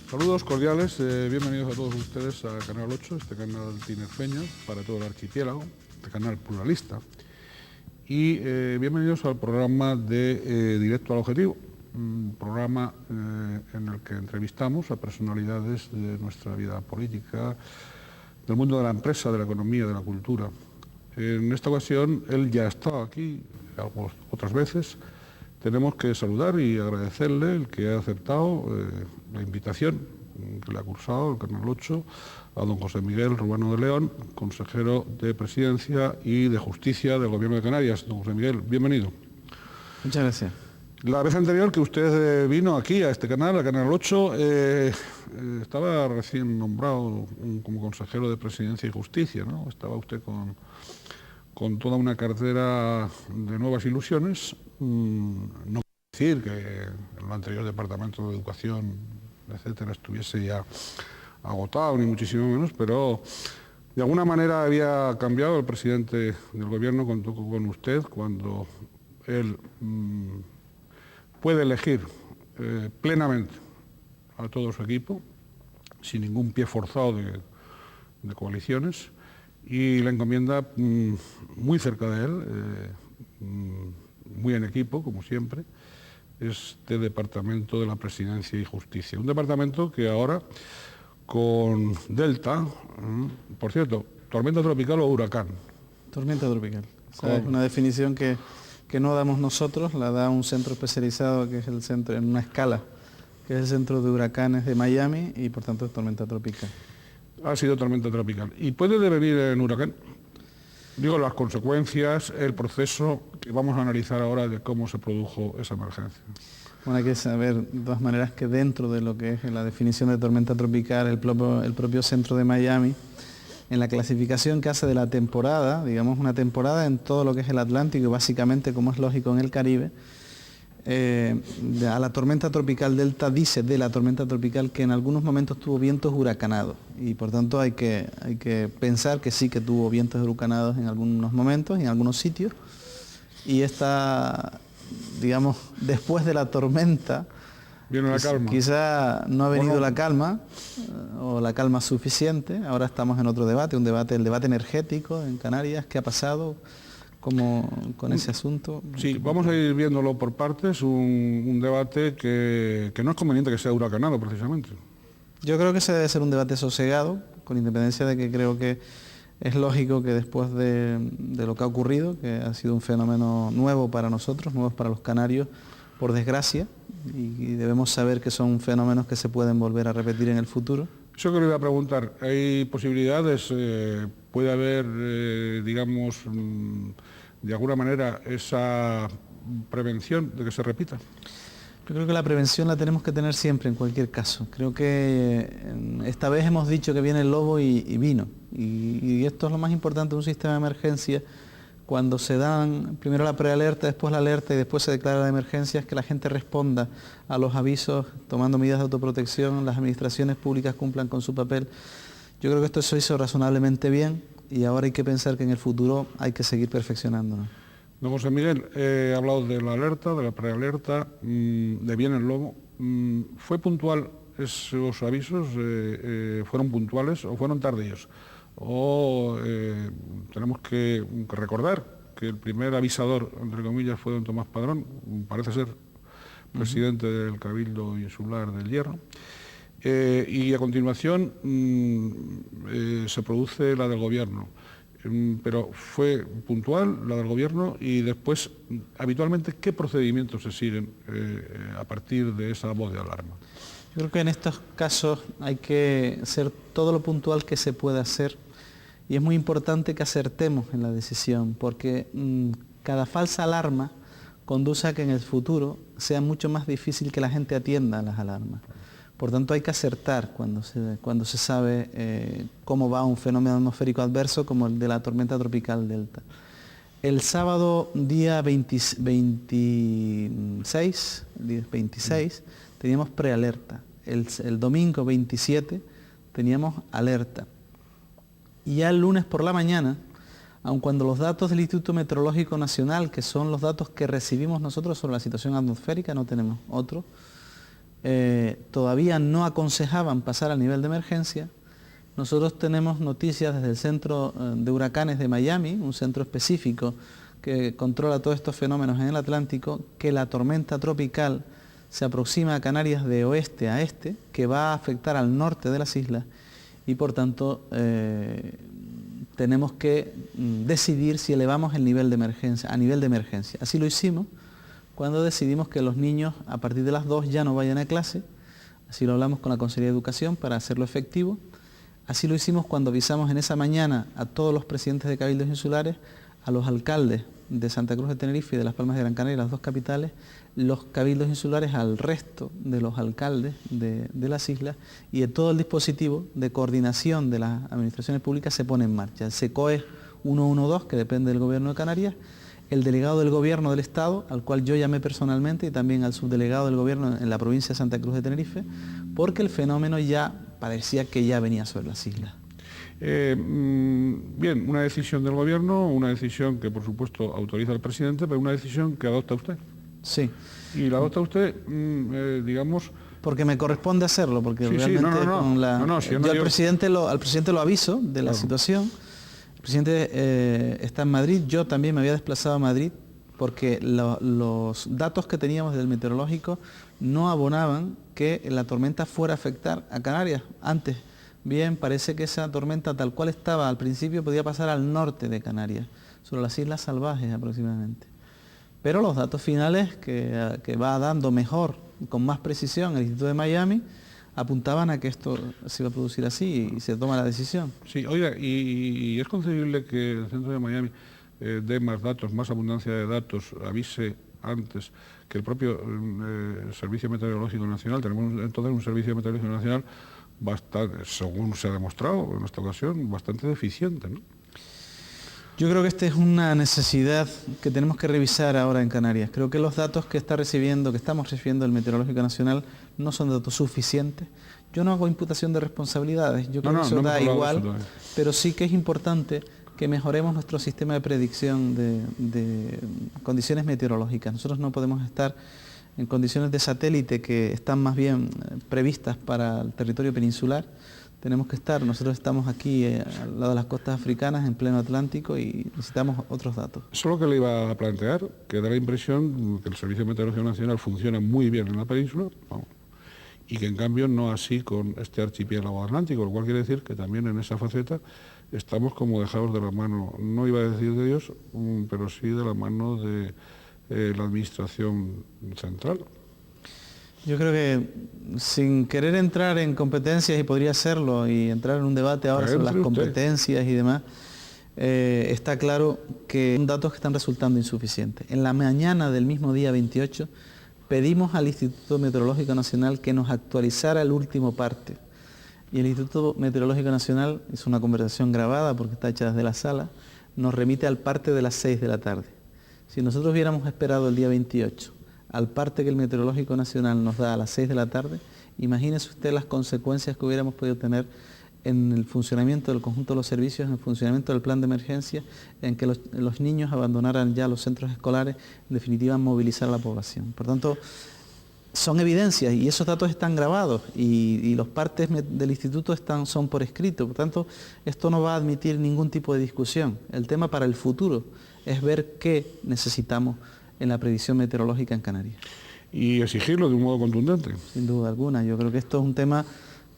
Saludos cordiales, bienvenidos a todos ustedes a Canal 8, este canal tinerfeño para todo el archipiélago, este canal pluralista. Y bienvenidos al programa de Directo al Objetivo, un programa en el que entrevistamos a personalidades de nuestra vida política, del mundo de la empresa, de la economía, de la cultura. En esta ocasión él ya ha estado aquí otras veces. Tenemos que saludar y agradecerle el que ha aceptado la invitación que le ha cursado el Canal 8 a don José Miguel Ruano de León, consejero de Presidencia y de Justicia del Gobierno de Canarias. Don José Miguel, bienvenido. Muchas gracias. La vez anterior que usted vino aquí a este canal, a Canal 8, estaba recién nombrado como consejero de Presidencia y Justicia, ¿no? Estaba usted con toda una cartera de nuevas ilusiones. No quiero decir que el anterior Departamento de Educación, etcétera, estuviese ya agotado, ni muchísimo menos, pero de alguna manera había cambiado el presidente del Gobierno con usted cuando él puede elegir plenamente a todo su equipo, sin ningún pie forzado de coaliciones, y la encomienda muy cerca de él, muy en equipo, como siempre, este Departamento de la Presidencia y Justicia. Un departamento que ahora, con Delta, por cierto, tormenta tropical o huracán. Tormenta tropical. O sea, es una definición que no damos nosotros, la da un centro especializado que es el centro, en una escala, que es el Centro de Huracanes de Miami, y por tanto es tormenta tropical. Ha sido tormenta tropical. ¿Y puede devenir en huracán? Digo, las consecuencias, el proceso que vamos a analizar ahora de cómo se produjo esa emergencia. Bueno, hay que saber de todas maneras que dentro de lo que es la definición de tormenta tropical, el propio centro de Miami, en la clasificación que hace de la temporada, digamos una temporada en todo lo que es el Atlántico y básicamente, como es lógico, en el Caribe, a la tormenta tropical Delta dice de la tormenta tropical que en algunos momentos tuvo vientos huracanados, y por tanto hay que pensar que sí que tuvo vientos huracanados en algunos momentos, en algunos sitios, y esta, digamos, después de la tormenta viene la calma. Quizá no ha venido la calma o la calma suficiente. Ahora estamos en otro debate, el debate energético en Canarias. ¿Qué ha pasado con ese asunto? Sí, vamos a ir viéndolo por partes, un debate que no es conveniente que sea huracanado precisamente. Yo creo que ese debe ser un debate sosegado, con independencia de que creo que es lógico que después de lo que ha ocurrido, que ha sido un fenómeno nuevo para nosotros, nuevo para los canarios, por desgracia, y debemos saber que son fenómenos que se pueden volver a repetir en el futuro. Eso que le iba a preguntar, ¿hay posibilidades, puede haber, digamos, de alguna manera esa prevención de que se repita? Yo creo que la prevención la tenemos que tener siempre, en cualquier caso. Creo que esta vez hemos dicho que viene el lobo y vino. Y esto es lo más importante de un sistema de emergencia. Cuando se dan primero la prealerta, después la alerta y después se declara la emergencia, es que la gente responda a los avisos tomando medidas de autoprotección, las administraciones públicas cumplan con su papel. Yo creo que esto se hizo razonablemente bien y ahora hay que pensar que en el futuro hay que seguir perfeccionándolo. Don José Miguel, ha hablado de la alerta, de la prealerta, de viene el lobo. ¿Fue puntual esos avisos? ¿Fueron puntuales o fueron tardíos? O tenemos que recordar que el primer avisador, entre comillas, fue don Tomás Padrón, parece ser presidente del Cabildo Insular del Hierro, y a continuación se produce la del Gobierno, pero fue puntual la del Gobierno, y después, habitualmente, ¿qué procedimientos se siguen a partir de esa voz de alarma? Yo creo que en estos casos hay que ser todo lo puntual que se pueda hacer, y es muy importante que acertemos en la decisión, porque cada falsa alarma conduce a que en el futuro sea mucho más difícil que la gente atienda a las alarmas. Por tanto, hay que acertar cuando se sabe cómo va un fenómeno atmosférico adverso como el de la tormenta tropical Delta. El sábado día 26 teníamos prealerta. El domingo 27 teníamos alerta. Y ya el lunes por la mañana, aun cuando los datos del Instituto Meteorológico Nacional, que son los datos que recibimos nosotros sobre la situación atmosférica, no tenemos otro, todavía no aconsejaban pasar al nivel de emergencia. Nosotros tenemos noticias desde el Centro de Huracanes de Miami, un centro específico que controla todos estos fenómenos en el Atlántico, que la tormenta tropical se aproxima a Canarias de oeste a este, que va a afectar al norte de las islas y por tanto tenemos que decidir si elevamos el nivel de emergencia a nivel de emergencia. Así lo hicimos cuando decidimos que los niños a partir de las 2 ya no vayan a clase, así lo hablamos con la Consejería de Educación para hacerlo efectivo. Así lo hicimos cuando avisamos en esa mañana a todos los presidentes de cabildos insulares, a los alcaldes de Santa Cruz de Tenerife y de Las Palmas de Gran Canaria, las 2 capitales, los cabildos insulares al resto de los alcaldes de las islas, y de todo el dispositivo de coordinación de las administraciones públicas se pone en marcha. El SECOE 112, que depende del Gobierno de Canarias, el delegado del Gobierno del Estado, al cual yo llamé personalmente, y también al subdelegado del Gobierno en la provincia de Santa Cruz de Tenerife, porque el fenómeno ya parecía que ya venía sobre las islas. Bien, una decisión del Gobierno, una decisión que por supuesto autoriza al presidente, pero una decisión que adopta usted. Sí. Y la adopta usted, digamos... Porque me corresponde hacerlo, porque sí, realmente yo al presidente lo aviso de la situación. El presidente está en Madrid, yo también me había desplazado a Madrid porque los datos que teníamos del meteorológico no abonaban que la tormenta fuera a afectar a Canarias antes. Bien, parece que esa tormenta tal cual estaba al principio podía pasar al norte de Canarias, sobre las Islas Salvajes aproximadamente. Pero los datos finales que va dando mejor, con más precisión el Instituto de Miami, apuntaban a que esto se iba a producir así y se toma la decisión. Sí, oiga, y es concebible que el Centro de Miami dé más datos, más abundancia de datos, avise antes que el propio Servicio Meteorológico Nacional. Tenemos entonces un Servicio Meteorológico Nacional bastante, según se ha demostrado en esta ocasión, bastante deficiente, ¿no? Yo creo que esta es una necesidad que tenemos que revisar ahora en Canarias. Creo que los datos que estamos recibiendo del Meteorológico Nacional no son datos suficientes. Yo no hago imputación de responsabilidades, yo creo que eso da igual, pero sí que es importante que mejoremos nuestro sistema de predicción de condiciones meteorológicas. Nosotros no podemos estar en condiciones de satélite que están más bien previstas para el territorio peninsular. Nosotros estamos aquí al lado de las costas africanas, en pleno Atlántico, y necesitamos otros datos. Eso es lo que le iba a plantear, que da la impresión que el Servicio Meteorológico Nacional funciona muy bien en la península, y que en cambio no así con este archipiélago atlántico, lo cual quiere decir que también en esa faceta estamos como dejados de la mano, no iba a decir de Dios, pero sí de la mano de la Administración Central. Yo creo que sin querer entrar en competencias, y podría hacerlo, y entrar en un debate ahora sobre las competencias y demás, está claro que son datos que están resultando insuficientes. En la mañana del mismo día 28 pedimos al Instituto Meteorológico Nacional que nos actualizara el último parte. Y el Instituto Meteorológico Nacional, es una conversación grabada porque está hecha desde la sala, nos remite al parte de las 6 de la tarde. Si nosotros hubiéramos esperado el día 28, al parte que el Meteorológico Nacional nos da a las 6 de la tarde, imagínese usted las consecuencias que hubiéramos podido tener en el funcionamiento del conjunto de los servicios, en el funcionamiento del plan de emergencia, en que los niños abandonaran ya los centros escolares, en definitiva movilizar a la población. Por tanto, son evidencias y esos datos están grabados y los partes del instituto son por escrito. Por tanto, esto no va a admitir ningún tipo de discusión. El tema para el futuro es ver qué necesitamos en la predicción meteorológica en Canarias. Y exigirlo de un modo contundente. Sin duda alguna. Yo creo que esto es un tema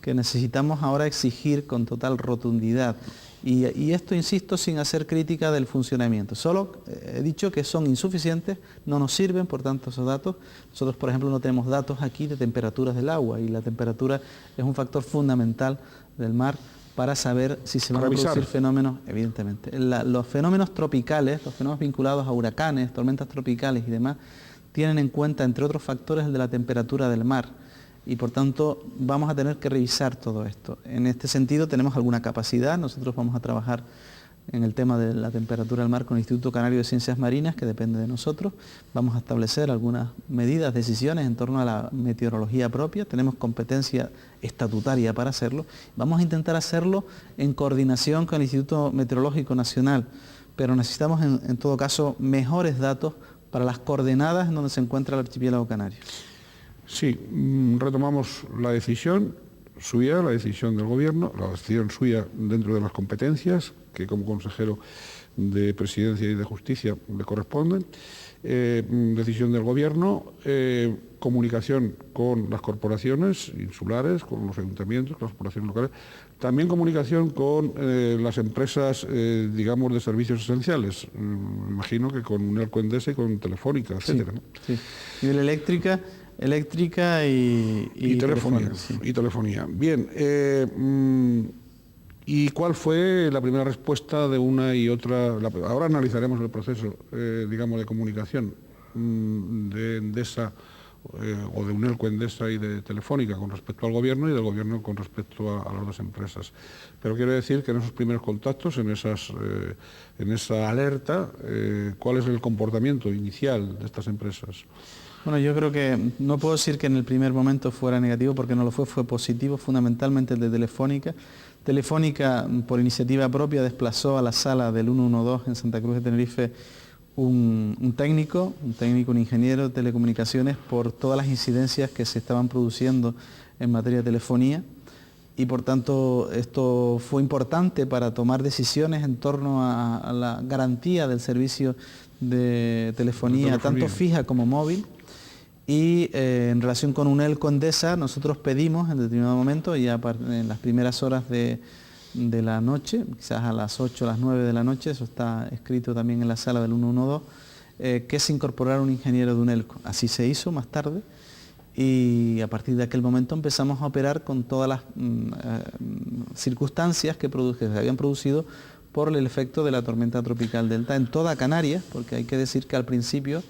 que necesitamos ahora exigir con total rotundidad. Y esto, insisto, sin hacer crítica del funcionamiento. Solo he dicho que son insuficientes, no nos sirven, por tanto, esos datos. Nosotros, por ejemplo, no tenemos datos aquí de temperaturas del agua, y la temperatura es un factor fundamental del mar para saber si se van a producir fenómenos, evidentemente. Los fenómenos tropicales, los fenómenos vinculados a huracanes, tormentas tropicales y demás, tienen en cuenta, entre otros factores, el de la temperatura del mar. Y por tanto vamos a tener que revisar todo esto. En este sentido tenemos alguna capacidad, nosotros vamos a trabajar en el tema de la temperatura del mar con el Instituto Canario de Ciencias Marinas, que depende de nosotros. Vamos a establecer algunas medidas, decisiones en torno a la meteorología propia, tenemos competencia estatutaria para hacerlo. Vamos a intentar hacerlo en coordinación con el Instituto Meteorológico Nacional, pero necesitamos en todo caso mejores datos para las coordenadas en donde se encuentra el archipiélago canario. Sí, retomamos la decisión suya, la decisión del Gobierno, la decisión suya dentro de las competencias que como consejero de Presidencia y de Justicia le corresponden, decisión del Gobierno, comunicación con las corporaciones insulares, con los ayuntamientos, con las corporaciones locales, también comunicación con las empresas, digamos, de servicios esenciales, me imagino que con Unelco Endesa y con Telefónica, etcétera, ¿no? Sí. Nivel eléctrica y telefonía. Sí. Y telefonía. Bien, ¿y cuál fue la primera respuesta de una y otra? Ahora analizaremos el proceso, digamos, de comunicación de Endesa o de Unelco Endesa y de Telefónica con respecto al Gobierno y del Gobierno con respecto a las dos empresas. Pero quiero decir que en esos primeros contactos, en esa alerta, ¿cuál es el comportamiento inicial de estas empresas? Bueno, yo creo que no puedo decir que en el primer momento fuera negativo porque no lo fue positivo, fundamentalmente el de Telefónica. Telefónica, por iniciativa propia, desplazó a la sala del 112 en Santa Cruz de Tenerife un técnico, un ingeniero de telecomunicaciones por todas las incidencias que se estaban produciendo en materia de telefonía y por tanto esto fue importante para tomar decisiones en torno a la garantía del servicio de telefonía, tanto fija como móvil. Y en relación con Unelco Endesa, nosotros pedimos en determinado momento, ya en las primeras horas de la noche, quizás a las 8 o las 9 de la noche, eso está escrito también en la sala del 112, que se incorporara un ingeniero de Unelco. Así se hizo más tarde y a partir de aquel momento empezamos a operar con todas las circunstancias que se habían producido por el efecto de la tormenta tropical Delta en toda Canarias, porque hay que decir que al principio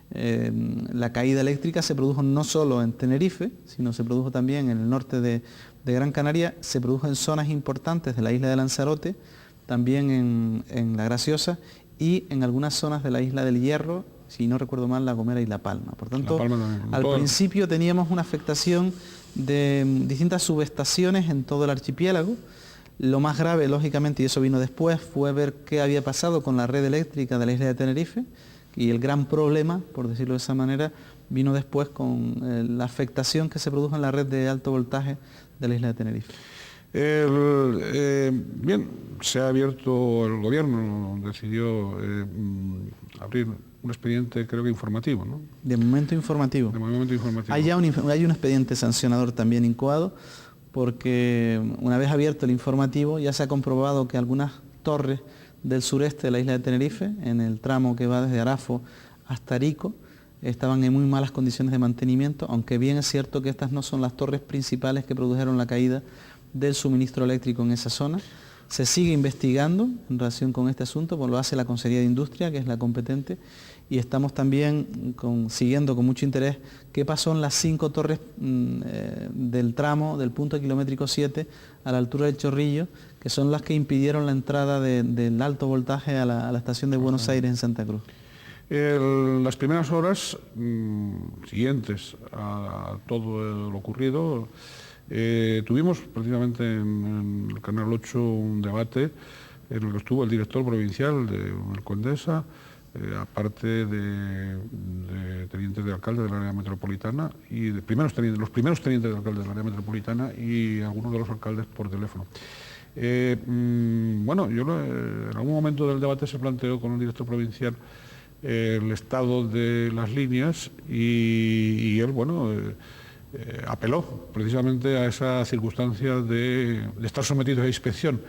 la caída eléctrica se produjo no solo en Tenerife, sino se produjo también en el norte de Gran Canaria, se produjo en zonas importantes de la isla de Lanzarote, también en La Graciosa y en algunas zonas de la isla del Hierro, si no recuerdo mal, La Gomera y La Palma. Por tanto, al principio teníamos una afectación de distintas subestaciones en todo el archipiélago. Lo más grave, lógicamente, y eso vino después, fue ver qué había pasado con la red eléctrica de la isla de Tenerife. Y el gran problema, por decirlo de esa manera, vino después con la afectación que se produjo en la red de alto voltaje de la isla de Tenerife. Bien, se ha abierto, el Gobierno decidió abrir un expediente, creo que informativo, ¿no? De momento informativo. De momento informativo. Hay un expediente sancionador también incoado, porque una vez abierto el informativo ya se ha comprobado que algunas torres del sureste de la isla de Tenerife, en el tramo que va desde Arafo hasta Arico, estaban en muy malas condiciones de mantenimiento, aunque bien es cierto que estas no son las torres principales que produjeron la caída del suministro eléctrico en esa zona. Se sigue investigando en relación con este asunto, pues lo hace la Consejería de Industria, que es la competente, y estamos también siguiendo con mucho interés qué pasó en las 5 torres del tramo del punto kilométrico 7 a la altura del Chorrillo, que son las que impidieron la entrada del alto voltaje a la estación de Buenos Aires en Santa Cruz. Las primeras horas siguientes a todo lo ocurrido, tuvimos precisamente en el Canal 8 un debate en el que estuvo el director provincial de Unelco Endesa, aparte de tenientes de alcalde del área metropolitana y los primeros tenientes de alcalde del área metropolitana y algunos de los alcaldes por teléfono. Bueno, en algún momento del debate se planteó con el director provincial el estado de las líneas y él, bueno, apeló precisamente a esa circunstancia de estar sometidos a inspección.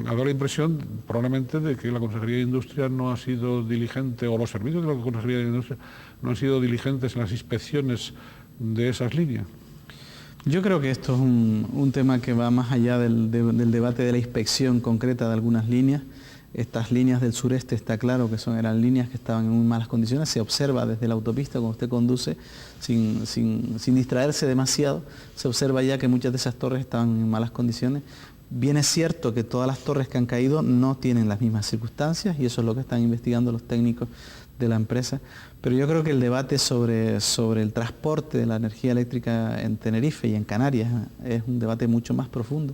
Ha dado la impresión probablemente de que la Consejería de Industria no ha sido diligente, o los servicios de la Consejería de Industria no han sido diligentes en las inspecciones de esas líneas. Yo creo que esto es un tema que va más allá del debate de la inspección concreta de algunas líneas. Estas líneas del sureste está claro que eran líneas que estaban en muy malas condiciones, se observa desde la autopista cuando usted conduce sin distraerse demasiado, se observa ya que muchas de esas torres estaban en malas condiciones. Bien es cierto que todas las torres que han caído no tienen las mismas circunstancias y eso es lo que están investigando los técnicos de la empresa, pero yo creo que el debate sobre el transporte de la energía eléctrica en Tenerife y en Canarias es un debate mucho más profundo.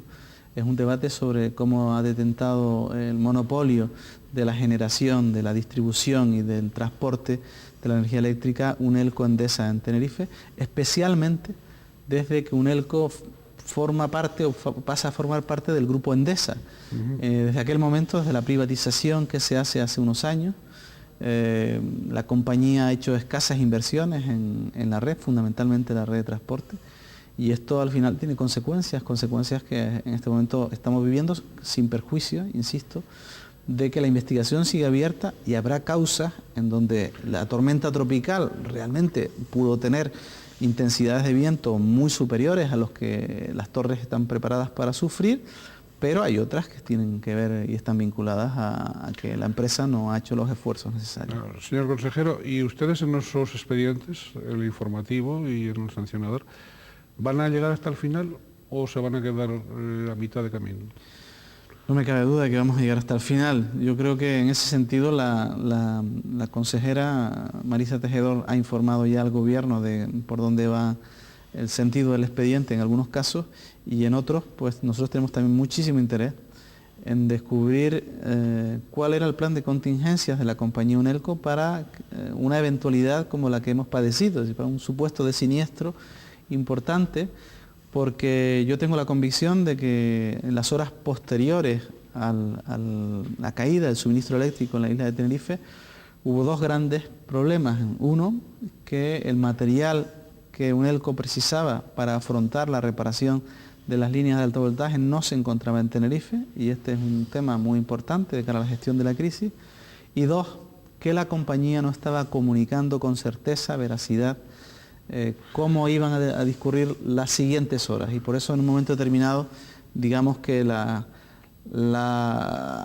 Es un debate sobre cómo ha detentado el monopolio de la generación, de la distribución y del transporte de la energía eléctrica Unelco Endesa en Tenerife, especialmente desde que Unelco forma parte o pasa a formar parte del grupo Endesa. Desde aquel momento, desde la privatización que se hace unos años, la compañía ha hecho escasas inversiones en la red, fundamentalmente la red de transporte, y esto al final tiene consecuencias que en este momento estamos viviendo, sin perjuicio, insisto, de que la investigación sigue abierta y habrá causas en donde la tormenta tropical realmente pudo tener intensidades de viento muy superiores a los que las torres están preparadas para sufrir, pero hay otras que tienen que ver y están vinculadas a que la empresa no ha hecho los esfuerzos necesarios. Señor consejero, ¿y ustedes en esos expedientes, el informativo y el sancionador, van a llegar hasta el final o se van a quedar a mitad de camino? No me cabe duda de que vamos a llegar hasta el final. Yo creo que en ese sentido la consejera Marisa Tejedor ha informado ya al gobierno de por dónde va el sentido del expediente en algunos casos, y en otros pues nosotros tenemos también muchísimo interés en descubrir cuál era el plan de contingencias de la compañía Unelco para una eventualidad como la que hemos padecido, es decir, para un supuesto de siniestro importante, porque yo tengo la convicción de que en las horas posteriores a la caída del suministro eléctrico en la isla de Tenerife hubo dos grandes problemas. Uno, que el material que Unelco precisaba para afrontar la reparación de las líneas de alto voltaje no se encontraba en Tenerife, y este es un tema muy importante de cara a la gestión de la crisis. Y dos, que la compañía no estaba comunicando con certeza, veracidad, cómo iban a discurrir las siguientes horas, y por eso en un momento determinado digamos que la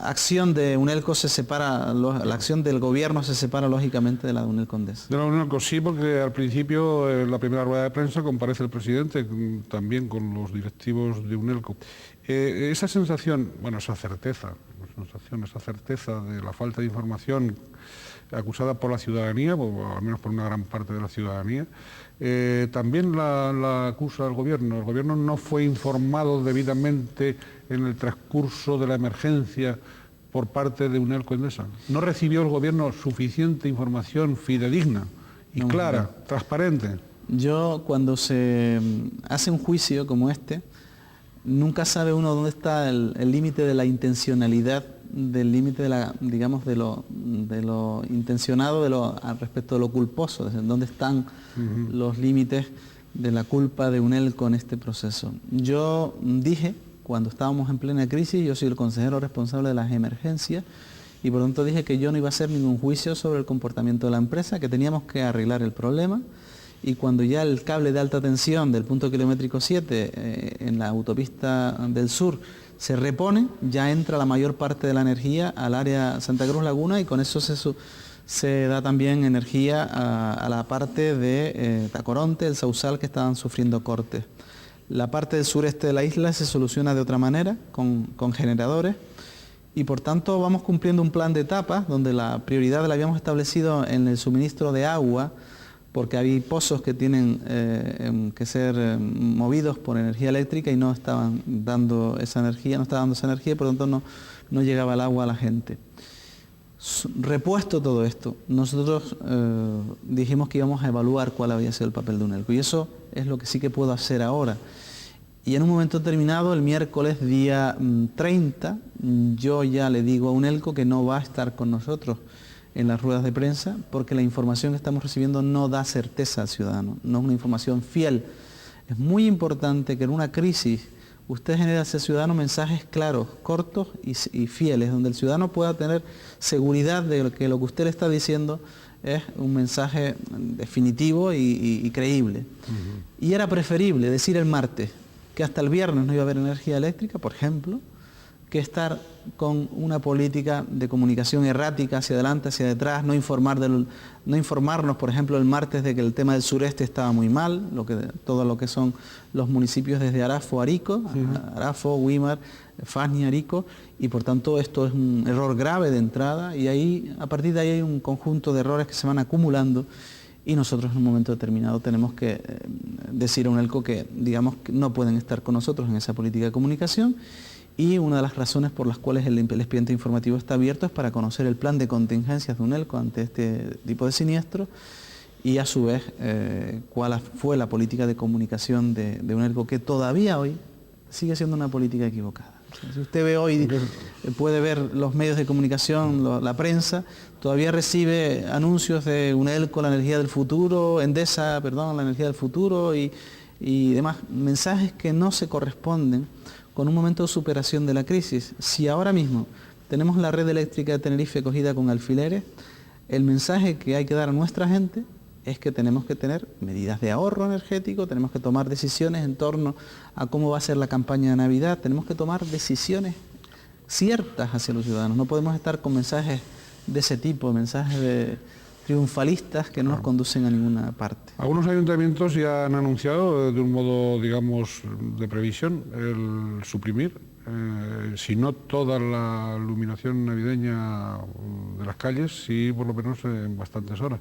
acción de Unelco se separa, la acción del gobierno se separa lógicamente de la de Unelco Endesa. De la Unelco sí, porque al principio en la primera rueda de prensa comparece el presidente también con los directivos de Unelco. Esa sensación, bueno, esa certeza de la falta de información acusada por la ciudadanía, o al menos por una gran parte de la ciudadanía, también la acusa el gobierno. El gobierno no fue informado debidamente en el transcurso de la emergencia por parte de Unelco Endesa. No recibió el gobierno suficiente información fidedigna y clara, transparente. Yo, cuando se hace un juicio como este, nunca sabe uno dónde está el límite de la intencionalidad, del límite de la, digamos, de lo intencionado respecto de lo culposo, es decir, dónde están los límites de la culpa de Unelco en este proceso. Yo dije, cuando estábamos en plena crisis, yo soy el consejero responsable de las emergencias, y por lo tanto dije que yo no iba a hacer ningún juicio sobre el comportamiento de la empresa, que teníamos que arreglar el problema, y cuando ya el cable de alta tensión del punto kilométrico 7 en la autopista del sur se repone, ya entra la mayor parte de la energía al área Santa Cruz Laguna, y con eso se da también energía a la parte de Tacoronte, el Sausal, que estaban sufriendo cortes. La parte del sureste de la isla se soluciona de otra manera, con generadores, y por tanto vamos cumpliendo un plan de etapas donde la prioridad la habíamos establecido en el suministro de agua, porque había pozos que tienen que ser movidos por energía eléctrica y no estaban dando esa energía, y por lo tanto no llegaba el agua a la gente. Repuesto todo esto, nosotros dijimos que íbamos a evaluar cuál había sido el papel de Unelco, y eso es lo que sí que puedo hacer ahora. Y en un momento determinado, el miércoles día 30, yo ya le digo a Unelco que no va a estar con nosotros en las ruedas de prensa, porque la información que estamos recibiendo no da certeza al ciudadano, no es una información fiel. Es muy importante que en una crisis usted genere hacia el ciudadano mensajes claros, cortos y fieles, donde el ciudadano pueda tener seguridad de que lo que usted le está diciendo es un mensaje definitivo y creíble. Y era preferible decir el martes que hasta el viernes no iba a haber energía eléctrica, por ejemplo, que estar con una política de comunicación errática hacia adelante, hacia detrás, no informarnos, por ejemplo, el martes de que el tema del sureste estaba muy mal, todo lo que son los municipios desde Arafo a Arico, Arafo, Güímar, Fasni, Arico, y por tanto esto es un error grave de entrada, y ahí, a partir de ahí hay un conjunto de errores que se van acumulando, y nosotros en un momento determinado tenemos que decir a Unelco que, digamos, que no pueden estar con nosotros en esa política de comunicación, Y una de las razones por las cuales el expediente informativo está abierto es para conocer el plan de contingencias de UNELCO ante este tipo de siniestros y a su vez cuál fue la política de comunicación de UNELCO, que todavía hoy sigue siendo una política equivocada. Si usted ve hoy, puede ver los medios de comunicación, la prensa, todavía recibe anuncios de UNELCO, la energía del futuro, Endesa, perdón, la energía del futuro y demás mensajes que no se corresponden con un momento de superación de la crisis. Si ahora mismo tenemos la red eléctrica de Tenerife cogida con alfileres, el mensaje que hay que dar a nuestra gente es que tenemos que tener medidas de ahorro energético, tenemos que tomar decisiones en torno a cómo va a ser la campaña de Navidad, tenemos que tomar decisiones ciertas hacia los ciudadanos. No podemos estar con mensajes de ese tipo, mensajes triunfalistas que no nos conducen a ninguna parte. Algunos ayuntamientos ya han anunciado de un modo, digamos, de previsión el suprimir, si no toda la iluminación navideña de las calles, sí por lo menos en bastantes horas.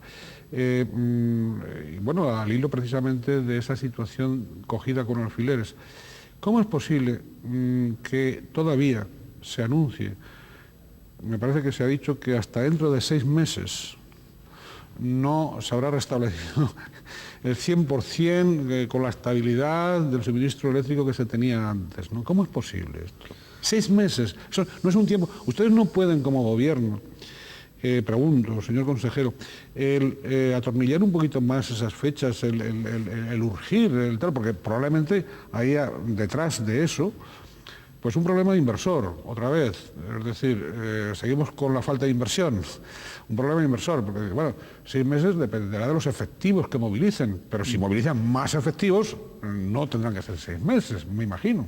Y bueno, al hilo precisamente de esa situación cogida con alfileres, ¿cómo es posible que todavía se anuncie? Me parece que se ha dicho que hasta dentro de 6 meses no se habrá restablecido el 100% con la estabilidad del suministro eléctrico que se tenía antes, ¿no? ¿Cómo es posible esto? 6 meses, eso no es un tiempo. Ustedes no pueden como gobierno, pregunto, señor consejero, atornillar un poquito más esas fechas, el urgir, el tal, porque probablemente haya detrás de eso pues un problema de inversor, otra vez, es decir, seguimos con la falta de inversión, un problema de inversor, porque bueno, 6 meses dependerá de los efectivos que movilicen, pero si movilizan más efectivos, no tendrán que ser 6 meses, me imagino.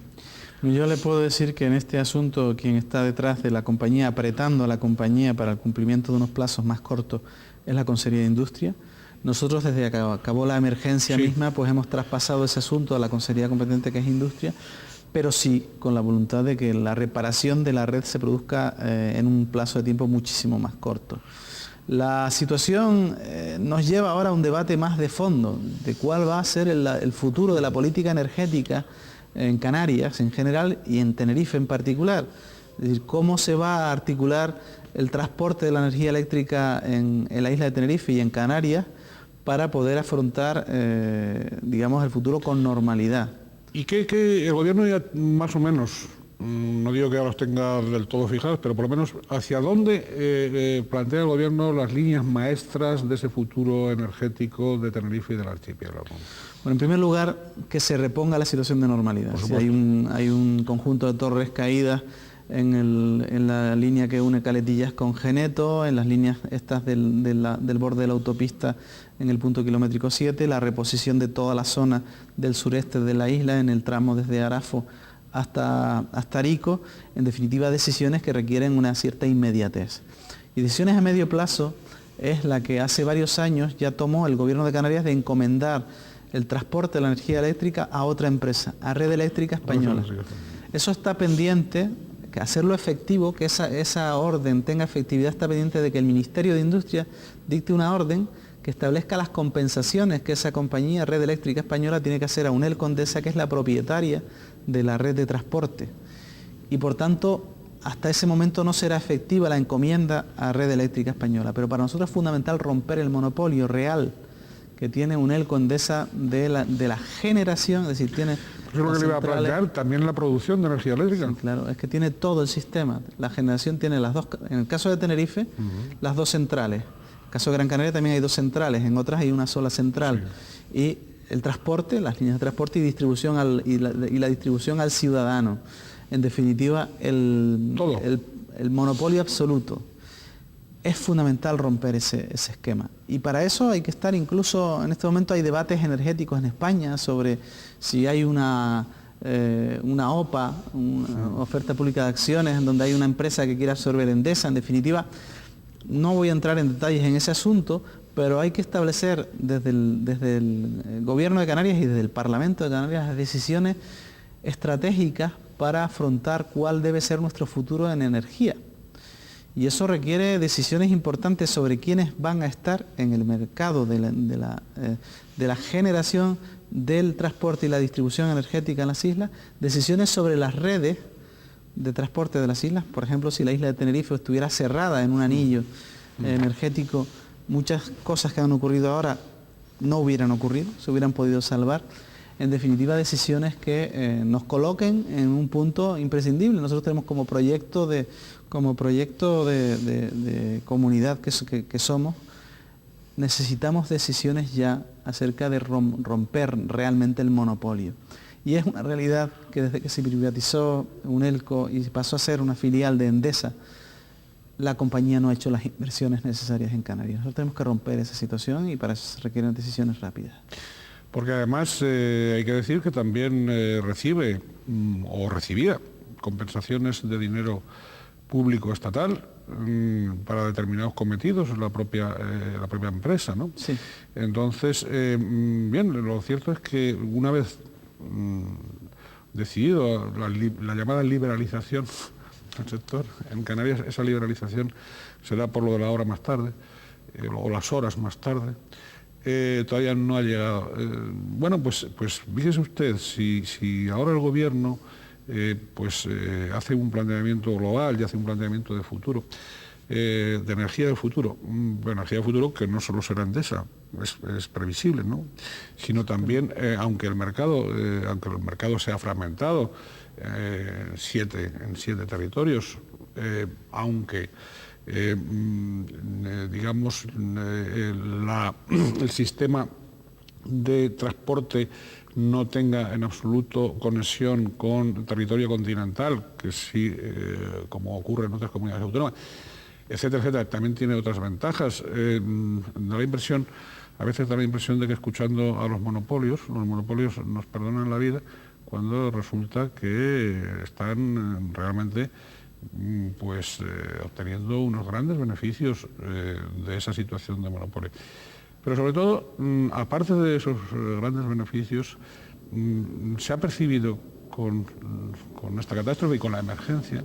Yo le puedo decir que en este asunto quien está detrás de la compañía, apretando a la compañía para el cumplimiento de unos plazos más cortos, es la Consejería de Industria. Nosotros desde que acabó la emergencia misma, pues hemos traspasado ese asunto a la Consejería competente, que es Industria, pero sí con la voluntad de que la reparación de la red se produzca en un plazo de tiempo muchísimo más corto. La situación nos lleva ahora a un debate más de fondo, de cuál va a ser el futuro de la política energética en Canarias en general y en Tenerife en particular. Es decir, cómo se va a articular el transporte de la energía eléctrica en la isla de Tenerife y en Canarias para poder afrontar, digamos, el futuro con normalidad. Y que el gobierno ya más o menos, no digo que ahora los tenga del todo fijados, pero por lo menos hacia dónde plantea el gobierno las líneas maestras de ese futuro energético de Tenerife y del archipiélago. Bueno, en primer lugar, que se reponga la situación de normalidad. Si hay un conjunto de torres caídas en la línea que une Caletillas con Geneto, en las líneas estas del borde de la autopista en el punto kilométrico 7, la reposición de toda la zona del sureste de la isla en el tramo desde Arafo hasta Arico, en definitiva decisiones que requieren una cierta inmediatez. Y decisiones a medio plazo es la que hace varios años ya tomó el Gobierno de Canarias de encomendar el transporte de la energía eléctrica a otra empresa, a Red Eléctrica Española. Eso está pendiente, que hacerlo efectivo, que esa orden tenga efectividad, está pendiente de que el Ministerio de Industria dicte una orden que establezca las compensaciones que esa compañía, Red Eléctrica Española, tiene que hacer a UNELCO Endesa, que es la propietaria de la red de transporte. Y por tanto, hasta ese momento no será efectiva la encomienda a Red Eléctrica Española. Pero para nosotros es fundamental romper el monopolio real que tiene UNELCO Endesa de la generación, es decir, tiene... Eso es lo que le iba a plantear, también la producción de energía eléctrica. Sí, claro, es que tiene todo el sistema. La generación tiene las dos, en el caso de Tenerife, las dos centrales. En el caso de Gran Canaria también hay 2 centrales, en otras hay una sola central. Sí. Y el transporte, las líneas de transporte y distribución y la distribución al ciudadano. En definitiva, el monopolio absoluto. Es fundamental romper ese esquema. Y para eso hay que estar incluso, en este momento hay debates energéticos en España sobre si hay una OPA, una oferta pública de acciones, en donde hay una empresa que quiera absorber Endesa. En definitiva, no voy a entrar en detalles en ese asunto, pero hay que establecer desde el Gobierno de Canarias y desde el Parlamento de Canarias las decisiones estratégicas para afrontar cuál debe ser nuestro futuro en energía. Y eso requiere decisiones importantes sobre quiénes van a estar en el mercado de la generación, del transporte y la distribución energética en las islas, decisiones sobre las redes de transporte de las islas. Por ejemplo, si la isla de Tenerife estuviera cerrada en un anillo energético, muchas cosas que han ocurrido ahora no hubieran ocurrido, se hubieran podido salvar. En definitiva, decisiones que nos coloquen en un punto imprescindible. Nosotros tenemos como proyecto de comunidad que somos, necesitamos decisiones ya acerca de romper realmente el monopolio. Y es una realidad que desde que se privatizó Unelco y pasó a ser una filial de Endesa, la compañía no ha hecho las inversiones necesarias en Canarias. Nosotros tenemos que romper esa situación y para eso se requieren decisiones rápidas. Porque además hay que decir que también recibe o recibía compensaciones de dinero público estatal para determinados cometidos la propia empresa, ¿no? Sí. Entonces, bien, lo cierto es que una vez decidido la llamada liberalización del sector, en Canarias esa liberalización será por lo de la hora más tarde, o las horas más tarde, todavía no ha llegado. Bueno, pues fíjese usted, si ahora el gobierno hace un planteamiento global y hace un planteamiento de futuro, de energía del futuro, energía del futuro que no solo será Endesa, es previsible, ¿no? Sino también, aunque el mercado sea fragmentado en siete territorios, aunque digamos el sistema de transporte no tenga en absoluto conexión con el territorio continental, que sí, como ocurre en otras comunidades autónomas, etcétera, etcétera, también tiene otras ventajas. A veces da la impresión de que escuchando a los monopolios nos perdonan la vida cuando resulta que están realmente obteniendo unos grandes beneficios de esa situación de monopolio. Pero sobre todo, aparte de esos grandes beneficios, se ha percibido con esta catástrofe y con la emergencia,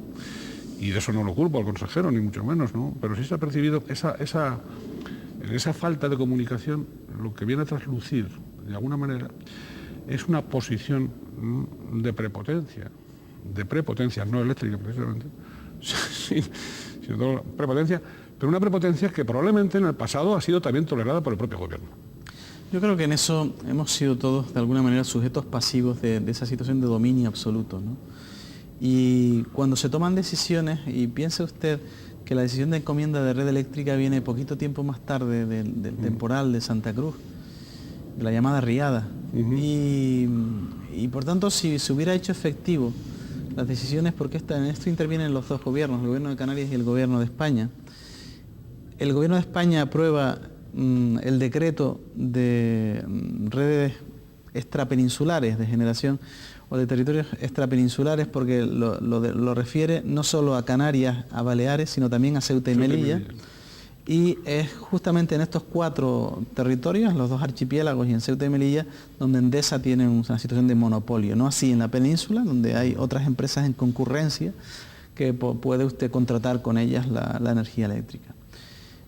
y de eso no lo culpo al consejero, ni mucho menos, ¿no? Pero sí se ha percibido esa falta de comunicación, lo que viene a traslucir, de alguna manera, es una posición de prepotencia, no eléctrica precisamente, sino prepotencia, pero una prepotencia que probablemente en el pasado ha sido también tolerada por el propio gobierno. Yo creo que en eso hemos sido todos de alguna manera sujetos pasivos de esa situación de dominio absoluto, ¿no? Y cuando se toman decisiones, y piense usted que la decisión de encomienda de red eléctrica viene poquito tiempo más tarde del temporal de Santa Cruz, de la llamada riada, y por tanto si se hubiera hecho efectivo las decisiones, porque en esto intervienen los dos gobiernos, el gobierno de Canarias y el gobierno de España. El gobierno de España aprueba el decreto de redes extrapeninsulares de generación o de territorios extrapeninsulares, porque lo refiere no solo a Canarias, a Baleares, sino también a Ceuta y Melilla. Y es justamente en estos 4 territorios, los 2 archipiélagos y en Ceuta y Melilla, donde Endesa tiene una situación de monopolio, no así en la península, donde hay otras empresas en concurrencia que puede usted contratar con ellas la energía eléctrica.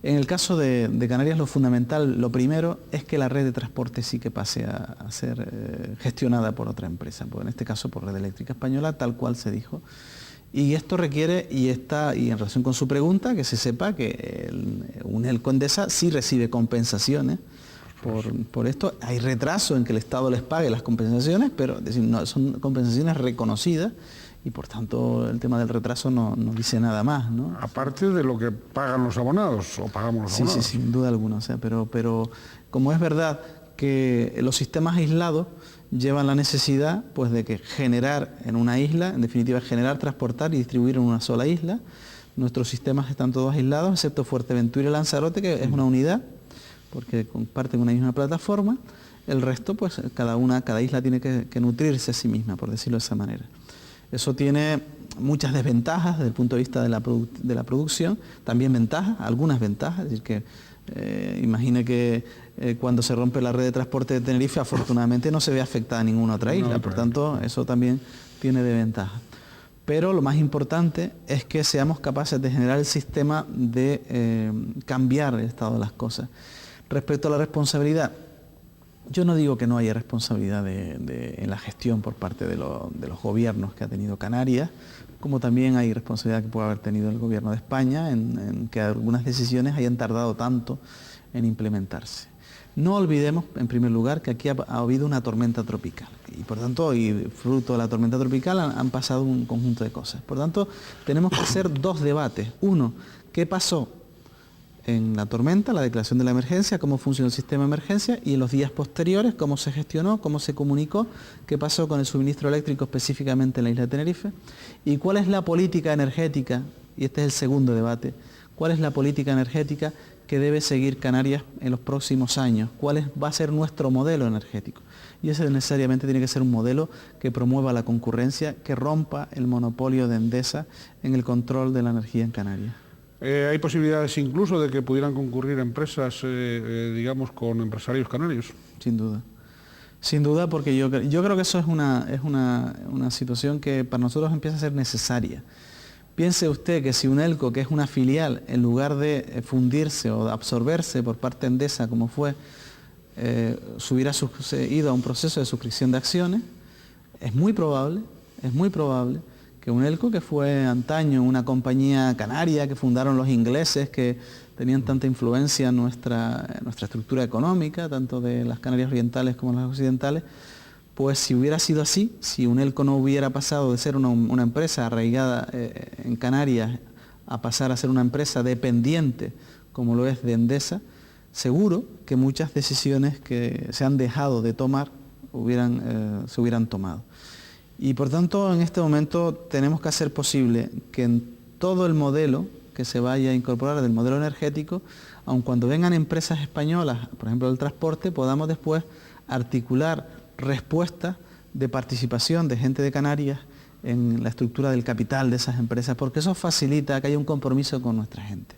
En el caso de Canarias, lo fundamental, lo primero, es que la red de transporte sí que pase a ser gestionada por otra empresa, pues en este caso por Red Eléctrica Española, tal cual se dijo. Y esto requiere, y en relación con su pregunta, que se sepa que Unelco Endesa sí recibe compensaciones por esto. Hay retraso en que el Estado les pague las compensaciones, pero es decir, no, son compensaciones reconocidas y por tanto el tema del retraso no dice nada más, ¿no? Aparte de lo que pagan los abonados, o pagamos los abonados. Sí, sin duda alguna. O sea, pero como es verdad que los sistemas aislados llevan la necesidad pues de que generar en una isla, en definitiva generar, transportar y distribuir en una sola isla. Nuestros sistemas están todos aislados, excepto Fuerteventura y Lanzarote, que es una unidad, porque comparten una misma plataforma. El resto, pues cada isla tiene que nutrirse a sí misma, por decirlo de esa manera. Eso tiene muchas desventajas desde el punto de vista de la producción, también ventajas, algunas ventajas, es decir que imagine que cuando se rompe la red de transporte de Tenerife, afortunadamente no se ve afectada ninguna otra isla, por tanto eso también tiene de ventaja. Pero lo más importante es que seamos capaces de generar el sistema de cambiar el estado de las cosas. Respecto a la responsabilidad, Yo no digo que no haya responsabilidad en la gestión por parte de los gobiernos que ha tenido Canarias, como también hay responsabilidad que puede haber tenido el gobierno de España en que algunas decisiones hayan tardado tanto en implementarse. No olvidemos, en primer lugar, que aquí ha habido una tormenta tropical y, por tanto, y fruto de la tormenta tropical han pasado un conjunto de cosas. Por tanto, tenemos que hacer dos debates. Uno, ¿qué pasó en la tormenta, la declaración de la emergencia, cómo funciona el sistema de emergencia, y en los días posteriores, cómo se gestionó, cómo se comunicó, qué pasó con el suministro eléctrico específicamente en la isla de Tenerife, y cuál es la política energética, y este es el segundo debate, cuál es la política energética que debe seguir Canarias en los próximos años, va a ser nuestro modelo energético. Y ese necesariamente tiene que ser un modelo que promueva la concurrencia, que rompa el monopolio de Endesa en el control de la energía en Canarias. ¿Hay posibilidades incluso de que pudieran concurrir empresas, digamos, con empresarios canarios? Sin duda. Sin duda, porque yo creo que eso es una situación que para nosotros empieza a ser necesaria. Piense usted que si Unelco, que es una filial, en lugar de fundirse o de absorberse por parte de Endesa, como fue, se hubiera ido a un proceso de suscripción de acciones, es muy probable que Unelco, que fue antaño una compañía canaria que fundaron los ingleses, que tenían tanta influencia en nuestra estructura económica, tanto de las Canarias orientales como las occidentales, pues si hubiera sido así, si Unelco no hubiera pasado de ser una empresa arraigada en Canarias a pasar a ser una empresa dependiente, como lo es de Endesa, seguro que muchas decisiones que se han dejado de tomar se hubieran tomado. Y por tanto, en este momento tenemos que hacer posible que en todo el modelo que se vaya a incorporar del modelo energético, aun cuando vengan empresas españolas, por ejemplo el transporte, podamos después articular respuestas de participación de gente de Canarias en la estructura del capital de esas empresas, porque eso facilita que haya un compromiso con nuestra gente.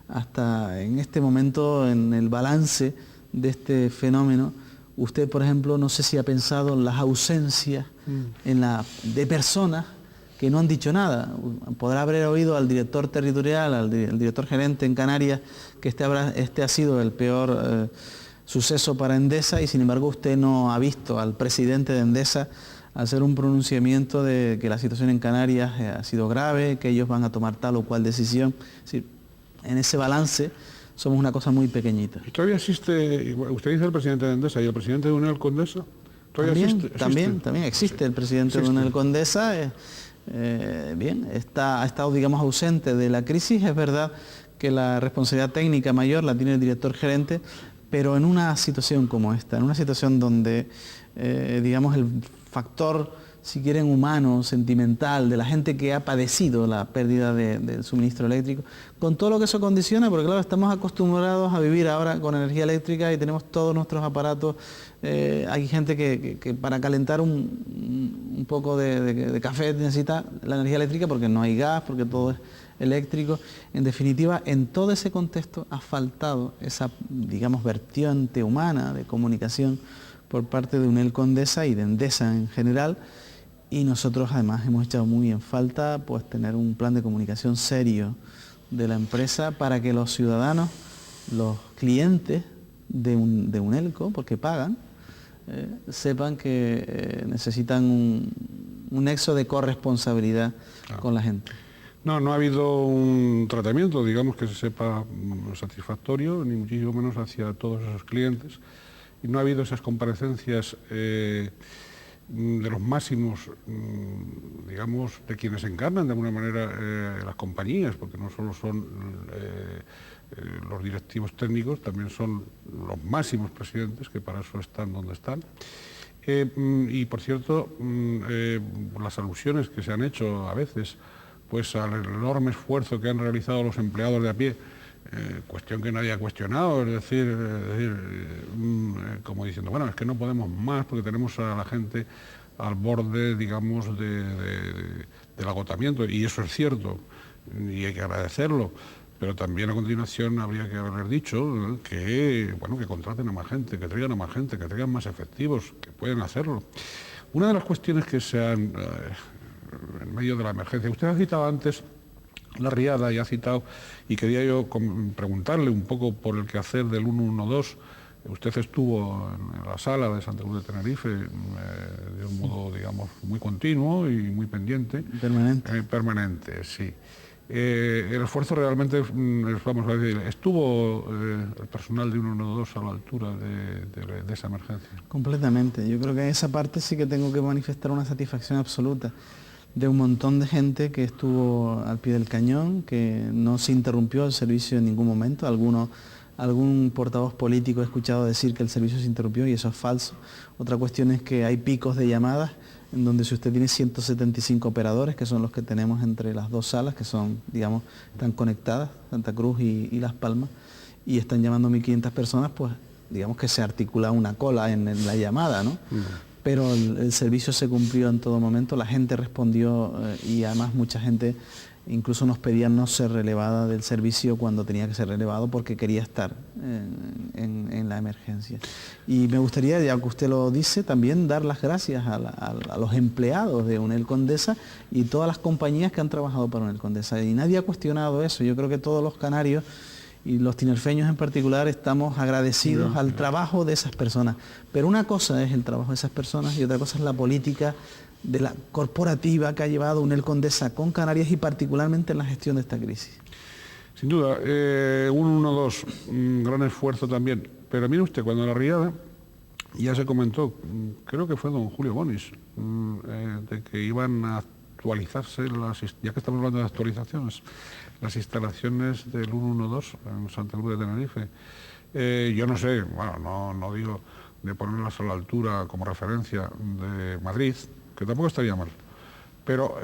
Hasta en este momento, en el balance de este fenómeno, usted, por ejemplo, no sé si ha pensado en las ausencias de personas que no han dicho nada. Podrá haber oído al director territorial, al director gerente en Canarias, que este ha sido el peor suceso para Endesa, y sin embargo usted no ha visto al presidente de Endesa hacer un pronunciamiento de que la situación en Canarias ha sido grave, que ellos van a tomar tal o cual decisión. Es decir, en ese balance somos una cosa muy pequeñita. ¿Y todavía existe, usted dice el presidente de Endesa y el presidente de Unelco Endesa? También existe el presidente de Unelco Endesa. Ha estado, digamos, ausente de la crisis. Es verdad que la responsabilidad técnica mayor la tiene el director gerente, pero en una situación como esta, en una situación donde, digamos, el factor, si quieren, humano, sentimental, de la gente que ha padecido la pérdida del suministro eléctrico, con todo lo que eso condiciona, porque claro, estamos acostumbrados a vivir ahora con energía eléctrica y tenemos todos nuestros aparatos. Hay gente que para calentar un poco de café necesita la energía eléctrica porque no hay gas, porque todo es eléctrico. En definitiva, en todo ese contexto ha faltado esa, digamos, vertiente humana de comunicación por parte de Unelco Endesa y de Endesa en general. Y nosotros además hemos echado muy en falta pues tener un plan de comunicación serio de la empresa para que los ciudadanos, los clientes de Unelco, porque pagan, sepan que necesitan un nexo de corresponsabilidad con la gente. No ha habido un tratamiento, digamos, que se sepa satisfactorio, ni muchísimo menos hacia todos esos clientes. Y no ha habido esas comparecencias de los máximos, digamos, de quienes encarnan de alguna manera las compañías, porque no solo son los directivos técnicos, también son los máximos presidentes, que para eso están donde están. Y por cierto, las alusiones que se han hecho a veces pues al enorme esfuerzo que han realizado los empleados de a pie, cuestión que nadie ha cuestionado, es decir, como diciendo, bueno, es que no podemos más porque tenemos a la gente al borde, digamos, del agotamiento, y eso es cierto, y hay que agradecerlo, pero también a continuación habría que haber dicho que, bueno, que contraten a más gente, que traigan a más gente, que traigan más efectivos, que pueden hacerlo. Una de las cuestiones que se han, en medio de la emergencia, usted ha citado antes la riada y ha citado, y quería yo preguntarle un poco por el quehacer del 112, Usted estuvo en la sala de Santa Cruz de Tenerife de un modo, digamos, muy continuo y muy pendiente. Permanente. Permanente, sí. El esfuerzo realmente, vamos a decir, ¿estuvo el personal de 112 a la altura de esa emergencia? Completamente. Yo creo que en esa parte sí que tengo que manifestar una satisfacción absoluta de un montón de gente que estuvo al pie del cañón, que no se interrumpió el servicio en ningún momento. Algún portavoz político he escuchado decir que el servicio se interrumpió y eso es falso. Otra cuestión es que hay picos de llamadas en donde si usted tiene 175 operadores, que son los que tenemos entre las dos salas, que son, digamos, están conectadas, Santa Cruz y Las Palmas, y están llamando 1.500 personas, pues digamos que se articula una cola en la llamada, ¿no? Pero el servicio se cumplió en todo momento, la gente respondió y además mucha gente incluso nos pedía no ser relevada del servicio cuando tenía que ser relevado porque quería estar en la emergencia. Y me gustaría, ya que usted lo dice, también dar las gracias a los empleados de UNEL Condesa y todas las compañías que han trabajado para UNEL Condesa. Y nadie ha cuestionado eso. Yo creo que todos los canarios y los tinerfeños en particular estamos agradecidos al trabajo de esas personas. Pero una cosa es el trabajo de esas personas y otra cosa es la política de la corporativa que ha llevado UNEL Condesa con Canarias y particularmente en la gestión de esta crisis. Sin duda, 112, un gran esfuerzo también. Pero mire usted, cuando la riada ya se comentó, creo que fue don Julio Bonis, de que iban a actualizarse, ya que estamos hablando de actualizaciones, las instalaciones del 112 en Santa Cruz de Tenerife. Yo no sé, bueno, no digo de ponerlas a la altura como referencia de Madrid, que tampoco estaría mal, pero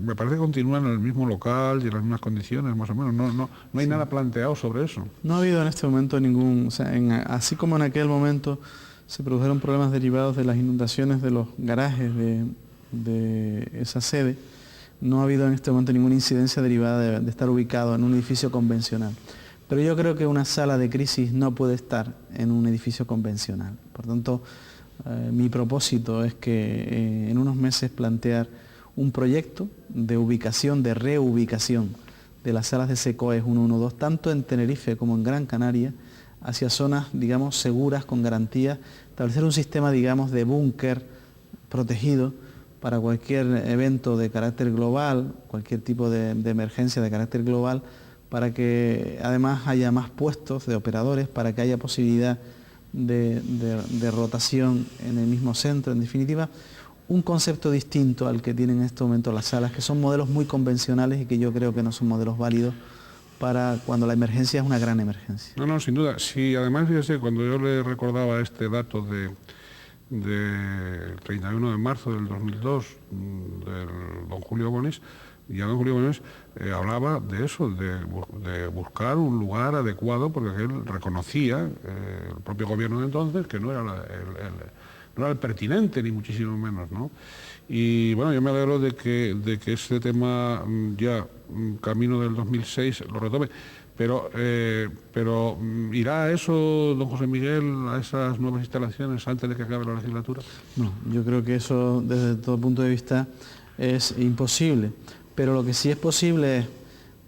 me parece que continúan en el mismo local y en las mismas condiciones, más o menos. No hay nada planteado sobre eso. No ha habido en este momento ningún, o sea, así como en aquel momento se produjeron problemas derivados de las inundaciones de los garajes de esa sede, no ha habido en este momento ninguna incidencia derivada de estar ubicado en un edificio convencional. Pero yo creo que una sala de crisis no puede estar en un edificio convencional. Por tanto, mi propósito es que en unos meses plantear un proyecto de ubicación, de reubicación de las salas de SECOES 112, tanto en Tenerife como en Gran Canaria, hacia zonas, digamos, seguras, con garantía, establecer un sistema, digamos, de búnker protegido para cualquier evento de carácter global, cualquier tipo de emergencia de carácter global, para que además haya más puestos de operadores, para que haya posibilidad de rotación en el mismo centro. En definitiva, un concepto distinto al que tienen en este momento las salas, que son modelos muy convencionales y que yo creo que no son modelos válidos para cuando la emergencia es una gran emergencia. No, sin duda. Sí, además, fíjese, cuando yo le recordaba este dato del 31 de marzo del 2002, del don Julio Bonis, y don Julio Bonis hablaba de eso, de buscar un lugar adecuado, porque él reconocía, el propio gobierno de entonces, que no era el pertinente, ni muchísimo menos, ¿no? Y bueno, yo me alegro de que este tema ya camino del 2006 lo retome. Pero ¿irá eso, don José Miguel, a esas nuevas instalaciones antes de que acabe la legislatura? No, yo creo que eso desde todo punto de vista es imposible. Pero lo que sí es posible es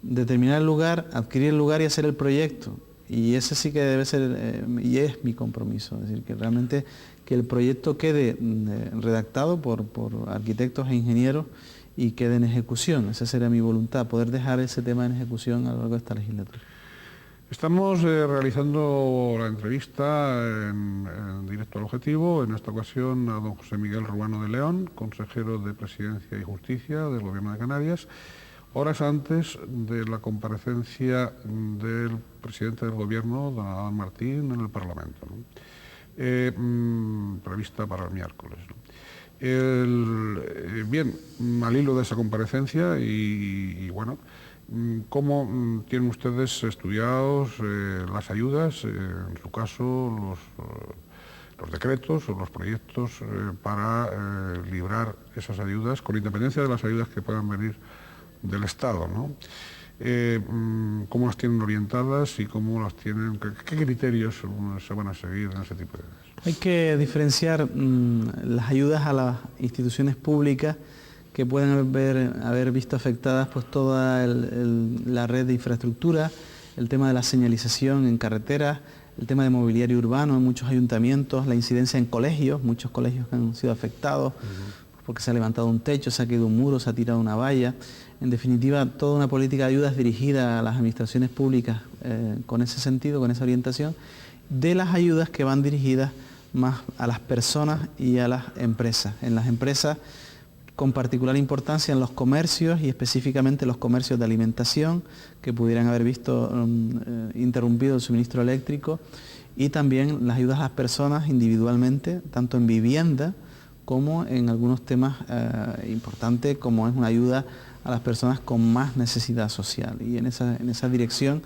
determinar el lugar, adquirir el lugar y hacer el proyecto. Y ese sí que debe ser, y es mi compromiso. Es decir, que realmente que el proyecto quede redactado por arquitectos e ingenieros y quede en ejecución. Esa sería mi voluntad, poder dejar ese tema en ejecución a lo largo de esta legislatura. Estamos realizando la entrevista en directo al objetivo, en esta ocasión a don José Miguel Ruano de León, consejero de Presidencia y Justicia del Gobierno de Canarias, horas antes de la comparecencia del presidente del Gobierno, don Adán Martín, en el Parlamento, ¿no? Prevista para el miércoles, ¿no? Bien, al hilo de esa comparecencia y bueno, ¿cómo tienen ustedes estudiados las ayudas, en su caso los decretos o los proyectos para librar esas ayudas, con independencia de las ayudas que puedan venir del Estado, ¿no? ¿Cómo las tienen orientadas y cómo las tienen, qué criterios se van a seguir en ese tipo de ayudas? Hay que diferenciar las ayudas a las instituciones públicas que pueden haber visto afectadas pues toda la red de infraestructura, el tema de la señalización en carreteras, el tema de mobiliario urbano en muchos ayuntamientos, la incidencia en colegios, muchos colegios que han sido afectados porque se ha levantado un techo, se ha caído un muro, se ha tirado una valla. En definitiva, toda una política de ayudas dirigida a las administraciones públicas con ese sentido, con esa orientación, de las ayudas que van dirigidas más a las personas y a las empresas. En las empresas, con particular importancia en los comercios y específicamente los comercios de alimentación que pudieran haber visto interrumpido el suministro eléctrico, y también las ayudas a las personas individualmente, tanto en vivienda como en algunos temas importantes, como es una ayuda a las personas con más necesidad social. Y en esa dirección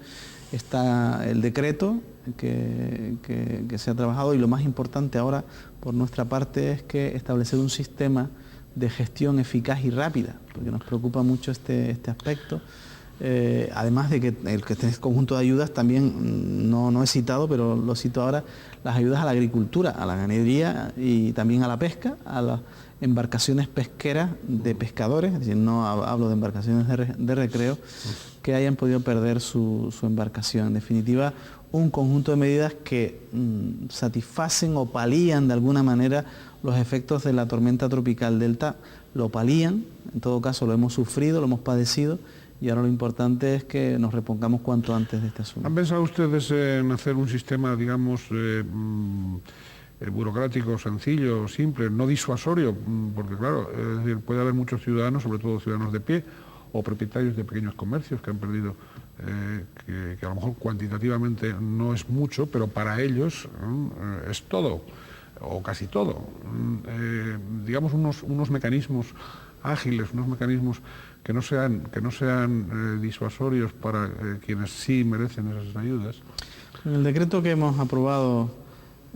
está el decreto que se ha trabajado, y lo más importante ahora por nuestra parte es que establecer un sistema de gestión eficaz y rápida, porque nos preocupa mucho este aspecto. Además de que este conjunto de ayudas también no he citado, pero lo cito ahora, las ayudas a la agricultura, a la ganadería y también a la pesca, a las embarcaciones pesqueras de pescadores, es decir, no hablo de embarcaciones de recreo, que hayan podido perder su embarcación. En definitiva, un conjunto de medidas que satisfacen o palían de alguna manera los efectos de la tormenta tropical Delta, lo palían, en todo caso lo hemos sufrido, lo hemos padecido, y ahora lo importante es que nos repongamos cuanto antes de este asunto. ¿Han pensado ustedes en hacer un sistema, digamos, burocrático, sencillo, simple, no disuasorio? Porque claro, es decir, puede haber muchos ciudadanos, sobre todo ciudadanos de pie, o propietarios de pequeños comercios que han perdido, que a lo mejor cuantitativamente no es mucho, pero para ellos es todo, o casi todo. Digamos, unos mecanismos ágiles, unos mecanismos que no sean disuasorios para quienes sí merecen esas ayudas. En el decreto que hemos aprobado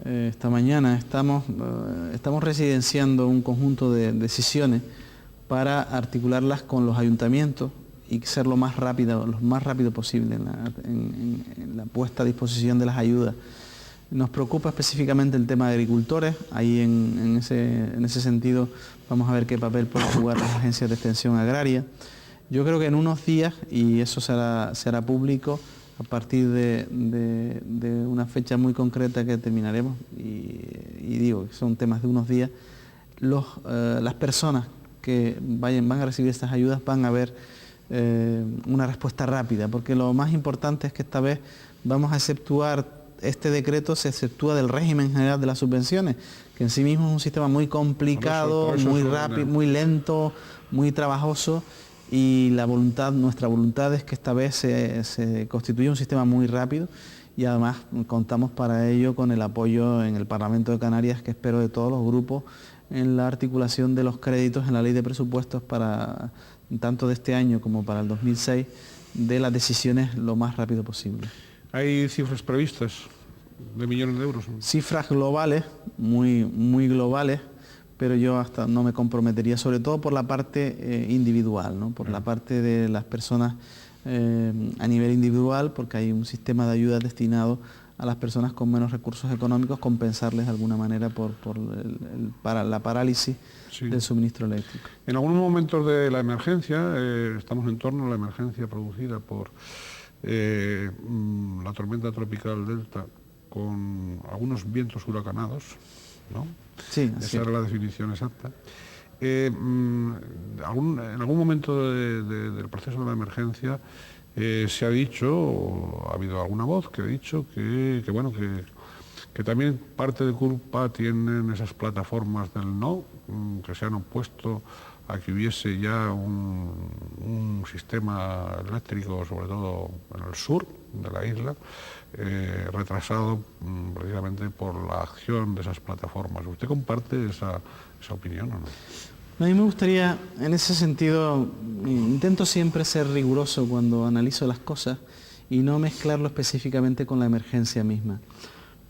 esta mañana estamos residenciando un conjunto de decisiones para articularlas con los ayuntamientos y ser lo más rápido posible en la puesta a disposición de las ayudas. Nos preocupa específicamente el tema de agricultores. Ahí en ese sentido vamos a ver qué papel pueden jugar las agencias de extensión agraria. Yo creo que en unos días, y eso será público, a partir de una fecha muy concreta que terminaremos, y digo que son temas de unos días, las personas que van a recibir estas ayudas van a ver una respuesta rápida, porque lo más importante es que esta vez vamos a exceptuar. Este decreto se exceptúa del régimen general de las subvenciones, que en sí mismo es un sistema muy complicado, muy rápido, muy lento, muy trabajoso, y nuestra voluntad es que esta vez se constituya un sistema muy rápido, y además contamos para ello con el apoyo en el Parlamento de Canarias, que espero de todos los grupos, en la articulación de los créditos en la ley de presupuestos para tanto de este año como para el 2006, de las decisiones lo más rápido posible. ¿Hay cifras previstas de millones de euros? Cifras globales, muy globales, pero yo hasta no me comprometería, sobre todo por la parte individual, ¿no? Por la parte de las personas a nivel individual, porque hay un sistema de ayuda destinado a las personas con menos recursos económicos, compensarles de alguna manera por la parálisis del suministro eléctrico. En algunos momentos de la emergencia, estamos en torno a la emergencia producida por la tormenta tropical Delta, con algunos vientos huracanados, ¿no? Sí, esa era la definición exacta. En algún momento del proceso de la emergencia se ha dicho, ha habido alguna voz que ha dicho que también parte de culpa tienen esas plataformas del no, que se han opuesto a que hubiese ya un sistema eléctrico, sobre todo en el sur de la isla, retrasado precisamente por la acción de esas plataformas. ¿Usted comparte esa opinión o no? A mí me gustaría, en ese sentido, intento siempre ser riguroso cuando analizo las cosas y no mezclarlo específicamente con la emergencia misma.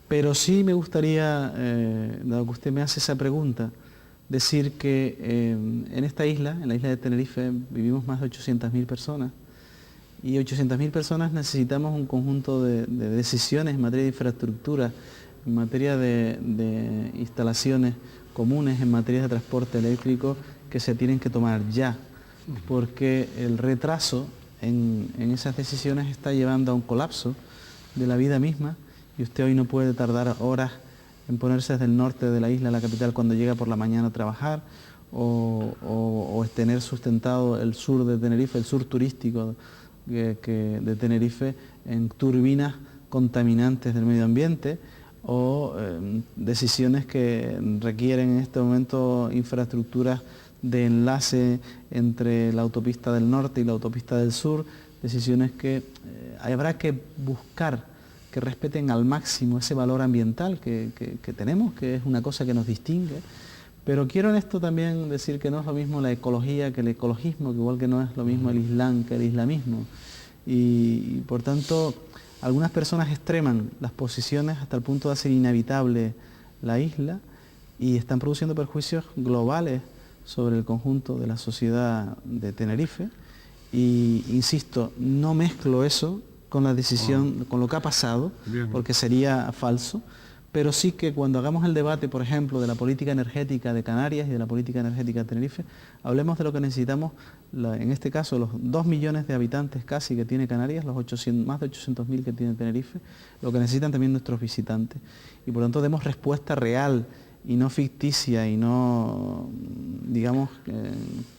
Pero sí me gustaría, dado que usted me hace esa pregunta, decir que en esta isla, en la isla de Tenerife, vivimos más de 800.000 personas, y 800.000 personas necesitamos un conjunto de decisiones en materia de infraestructura, en materia de instalaciones comunes, en materia de transporte eléctrico, que se tienen que tomar ya, porque el retraso en esas decisiones está llevando a un colapso de la vida misma, y usted hoy no puede tardar horas en ponerse desde el norte de la isla a la capital cuando llega por la mañana a trabajar, o tener sustentado el sur de Tenerife, el sur turístico de Tenerife, en turbinas contaminantes del medio ambiente, o decisiones que requieren en este momento infraestructuras de enlace entre la autopista del norte y la autopista del sur, decisiones que habrá que buscar que respeten al máximo ese valor ambiental que tenemos, que es una cosa que nos distingue. Pero quiero en esto también decir que no es lo mismo la ecología que el ecologismo, que igual que no es lo mismo el Islam que el islamismo. Y por tanto, algunas personas extreman las posiciones hasta el punto de hacer inhabitable la isla y están produciendo perjuicios globales sobre el conjunto de la sociedad de Tenerife. Y insisto, no mezclo eso con la decisión, con lo que ha pasado, porque sería falso, pero sí que cuando hagamos el debate, por ejemplo, de la política energética de Canarias y de la política energética de Tenerife, hablemos de lo que necesitamos, en este caso los 2 millones de habitantes casi que tiene Canarias, los más de 800.000 que tiene Tenerife, lo que necesitan también nuestros visitantes. Y por lo tanto demos respuesta real y no ficticia y no, digamos,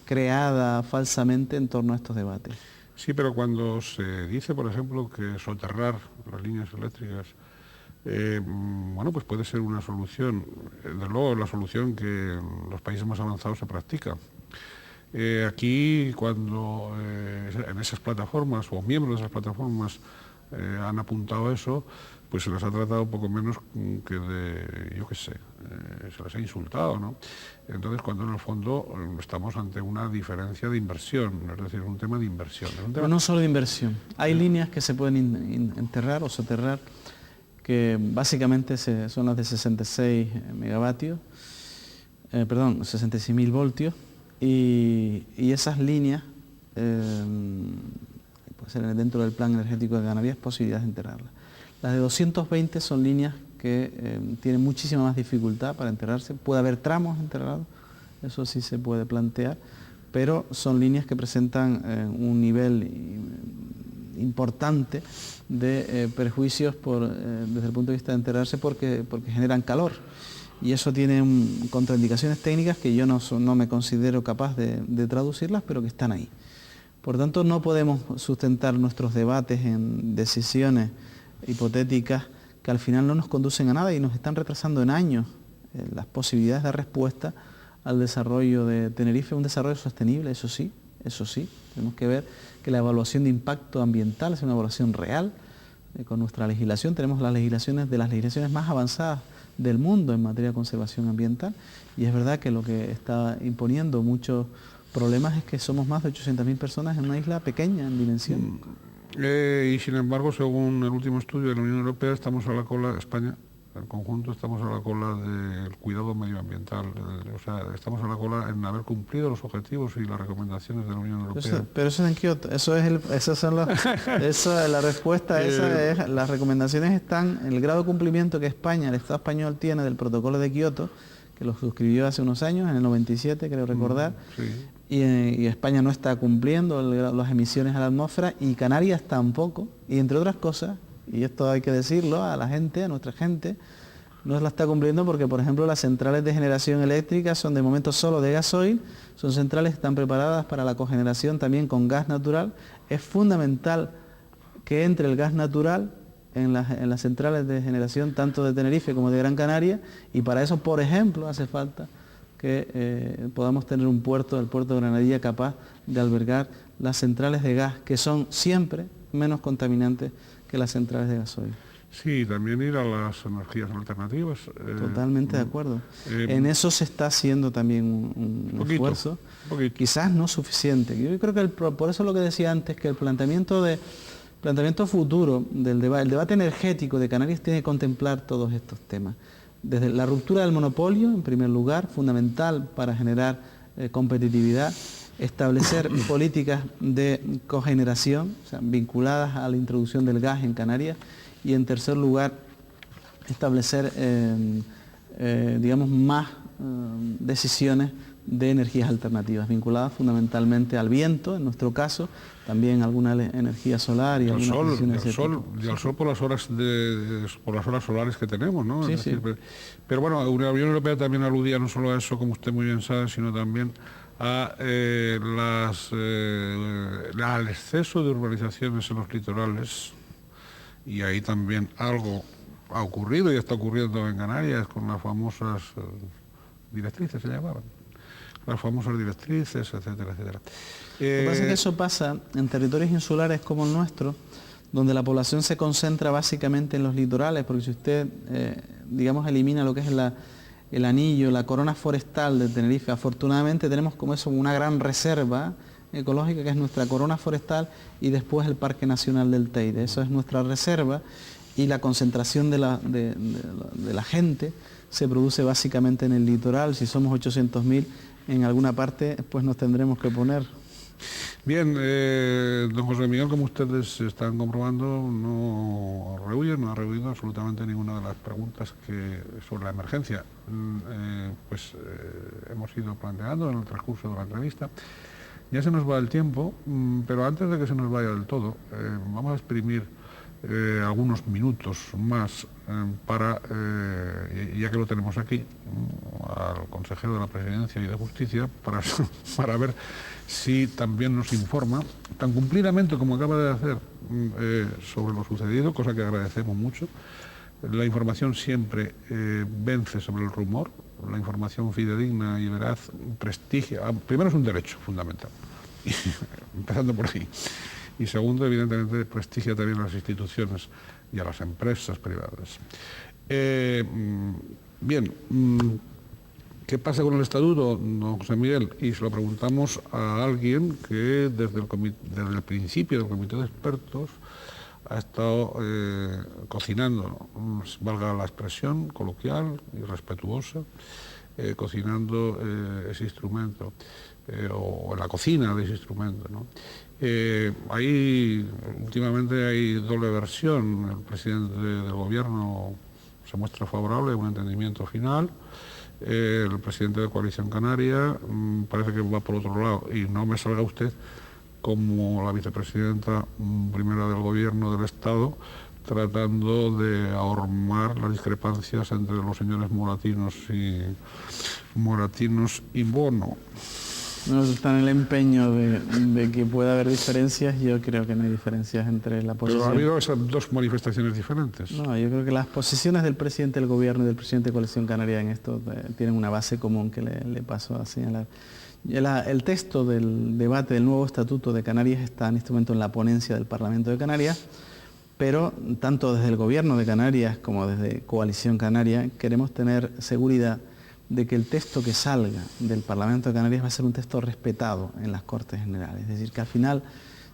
creada falsamente en torno a estos debates. Sí, pero cuando se dice, por ejemplo, que soterrar las líneas eléctricas, bueno, pues puede ser una solución, desde luego la solución que en los países más avanzados se practica. Aquí, cuando en esas plataformas o miembros de esas plataformas han apuntado a eso, pues se les ha tratado poco menos que de, yo qué sé, se les ha insultado, ¿no? Entonces, cuando en el fondo estamos ante una diferencia de inversión, es decir, un tema de inversión. Pero no solo de inversión, hay líneas que se pueden enterrar o soterrar, que básicamente son las de 66 megavatios, 66.000 voltios, y esas líneas, puede ser dentro del plan energético de Canarias, posibilidades de enterrarlas. Las de 220 son líneas que tienen muchísima más dificultad para enterrarse. Puede haber tramos enterrados, eso sí se puede plantear, pero son líneas que presentan un nivel importante de perjuicios desde el punto de vista de enterrarse porque generan calor. Y eso tiene contraindicaciones técnicas que yo no me considero capaz de traducirlas, pero que están ahí. Por tanto, no podemos sustentar nuestros debates en decisiones hipotéticas que al final no nos conducen a nada y nos están retrasando en años las posibilidades de respuesta al desarrollo de Tenerife, un desarrollo sostenible, eso sí. Tenemos que ver que la evaluación de impacto ambiental es una evaluación real. Con nuestra legislación tenemos las legislaciones más avanzadas del mundo en materia de conservación ambiental, y es verdad que lo que está imponiendo muchos problemas es que somos más de 800.000 personas en una isla pequeña en dimensión. Y sin embargo, según el último estudio de la Unión Europea, estamos a la cola, España, en conjunto, estamos a la cola del cuidado medioambiental. O sea, estamos a la cola en haber cumplido los objetivos y las recomendaciones de la Unión Europea. Pero eso es en Kioto, la respuesta a esa es, las recomendaciones están en el grado de cumplimiento que España, el Estado español tiene del protocolo de Kioto, que lo suscribió hace unos años, en el 97, creo recordar, y España no está cumpliendo las emisiones a la atmósfera, y Canarias tampoco, y entre otras cosas, y esto hay que decirlo a la gente, a nuestra gente, no la está cumpliendo porque, por ejemplo, las centrales de generación eléctrica son de momento solo de gasoil, son centrales que están preparadas para la cogeneración también con gas natural. Es fundamental que entre el gas natural en las centrales de generación tanto de Tenerife como de Gran Canaria, y para eso, por ejemplo, hace falta que podamos tener un puerto, el puerto de Granadilla, capaz de albergar las centrales de gas, que son siempre menos contaminantes que las centrales de gasoil. Sí, también ir a las energías alternativas. Totalmente de acuerdo. En eso se está haciendo también un esfuerzo, quizás no suficiente. Yo creo que por eso lo que decía antes, que el planteamiento futuro del debate, el debate energético de Canarias tiene que contemplar todos estos temas. Desde la ruptura del monopolio, en primer lugar, fundamental para generar competitividad, establecer políticas de cogeneración, o sea, vinculadas a la introducción del gas en Canarias, y en tercer lugar, establecer, digamos, más decisiones de energías alternativas, vinculadas fundamentalmente al viento, en nuestro caso, también alguna energía solar y al algunas sol, posiciones de ese sol, tipo. y al sol por las horas por las horas solares que tenemos, ¿no? Sí, Es decir, sí. pero bueno, la Unión Europea también aludía no solo a eso, como usted muy bien sabe, sino también a al exceso de urbanizaciones en los litorales, y ahí también algo ha ocurrido y está ocurriendo en Canarias con las famosas directrices, se llamaban, las famosas directrices, etcétera, etcétera. Lo que pasa es que eso pasa en territorios insulares como el nuestro, donde la población se concentra básicamente en los litorales, porque si usted, digamos, elimina lo que es el anillo, la corona forestal de Tenerife, afortunadamente tenemos como eso una gran reserva ecológica que es nuestra corona forestal y después el Parque Nacional del Teide. Eso es nuestra reserva y la concentración de la gente se produce básicamente en el litoral. Si somos 800.000, en alguna parte pues nos tendremos que poner. Bien, don José Miguel, como ustedes están comprobando, no ha rehuido absolutamente ninguna de las preguntas que sobre la emergencia hemos ido planteando en el transcurso de la entrevista. Ya se nos va el tiempo, pero antes de que se nos vaya del todo, vamos a exprimir algunos minutos más para, ya que lo tenemos aquí, al consejero de la Presidencia y de Justicia, para ver si también nos informa, tan cumplidamente como acaba de hacer, sobre lo sucedido, cosa que agradecemos mucho. La información siempre vence sobre el rumor, la información fidedigna y veraz prestigia. Primero es un derecho fundamental, empezando por ahí. Y segundo, evidentemente, prestigia también a las instituciones y a las empresas privadas. Bien, ¿qué pasa con el estatuto, don José Miguel? Y se lo preguntamos a alguien que desde el principio del comité de expertos ha estado cocinando, valga la expresión coloquial y respetuosa, cocinando ese instrumento, o en la cocina de ese instrumento, ¿no? Últimamente hay doble versión. El presidente del gobierno se muestra favorable a un entendimiento final. El presidente de Coalición Canaria parece que va por otro lado, y no me salga usted como la vicepresidenta primera del gobierno del Estado tratando de ahormar las discrepancias entre los señores Moratinos y Bono. No está en el empeño de que pueda haber diferencias. Yo creo que no hay diferencias entre la posición. Pero ha habido esas dos manifestaciones diferentes. No, yo creo que las posiciones del presidente del gobierno y del presidente de Coalición Canaria en esto tienen una base común que le paso a señalar. El texto del debate del nuevo Estatuto de Canarias está en este momento en la ponencia del Parlamento de Canarias, pero tanto desde el gobierno de Canarias como desde Coalición Canaria queremos tener seguridad de que el texto que salga del Parlamento de Canarias va a ser un texto respetado en las Cortes Generales. Es decir, que al final,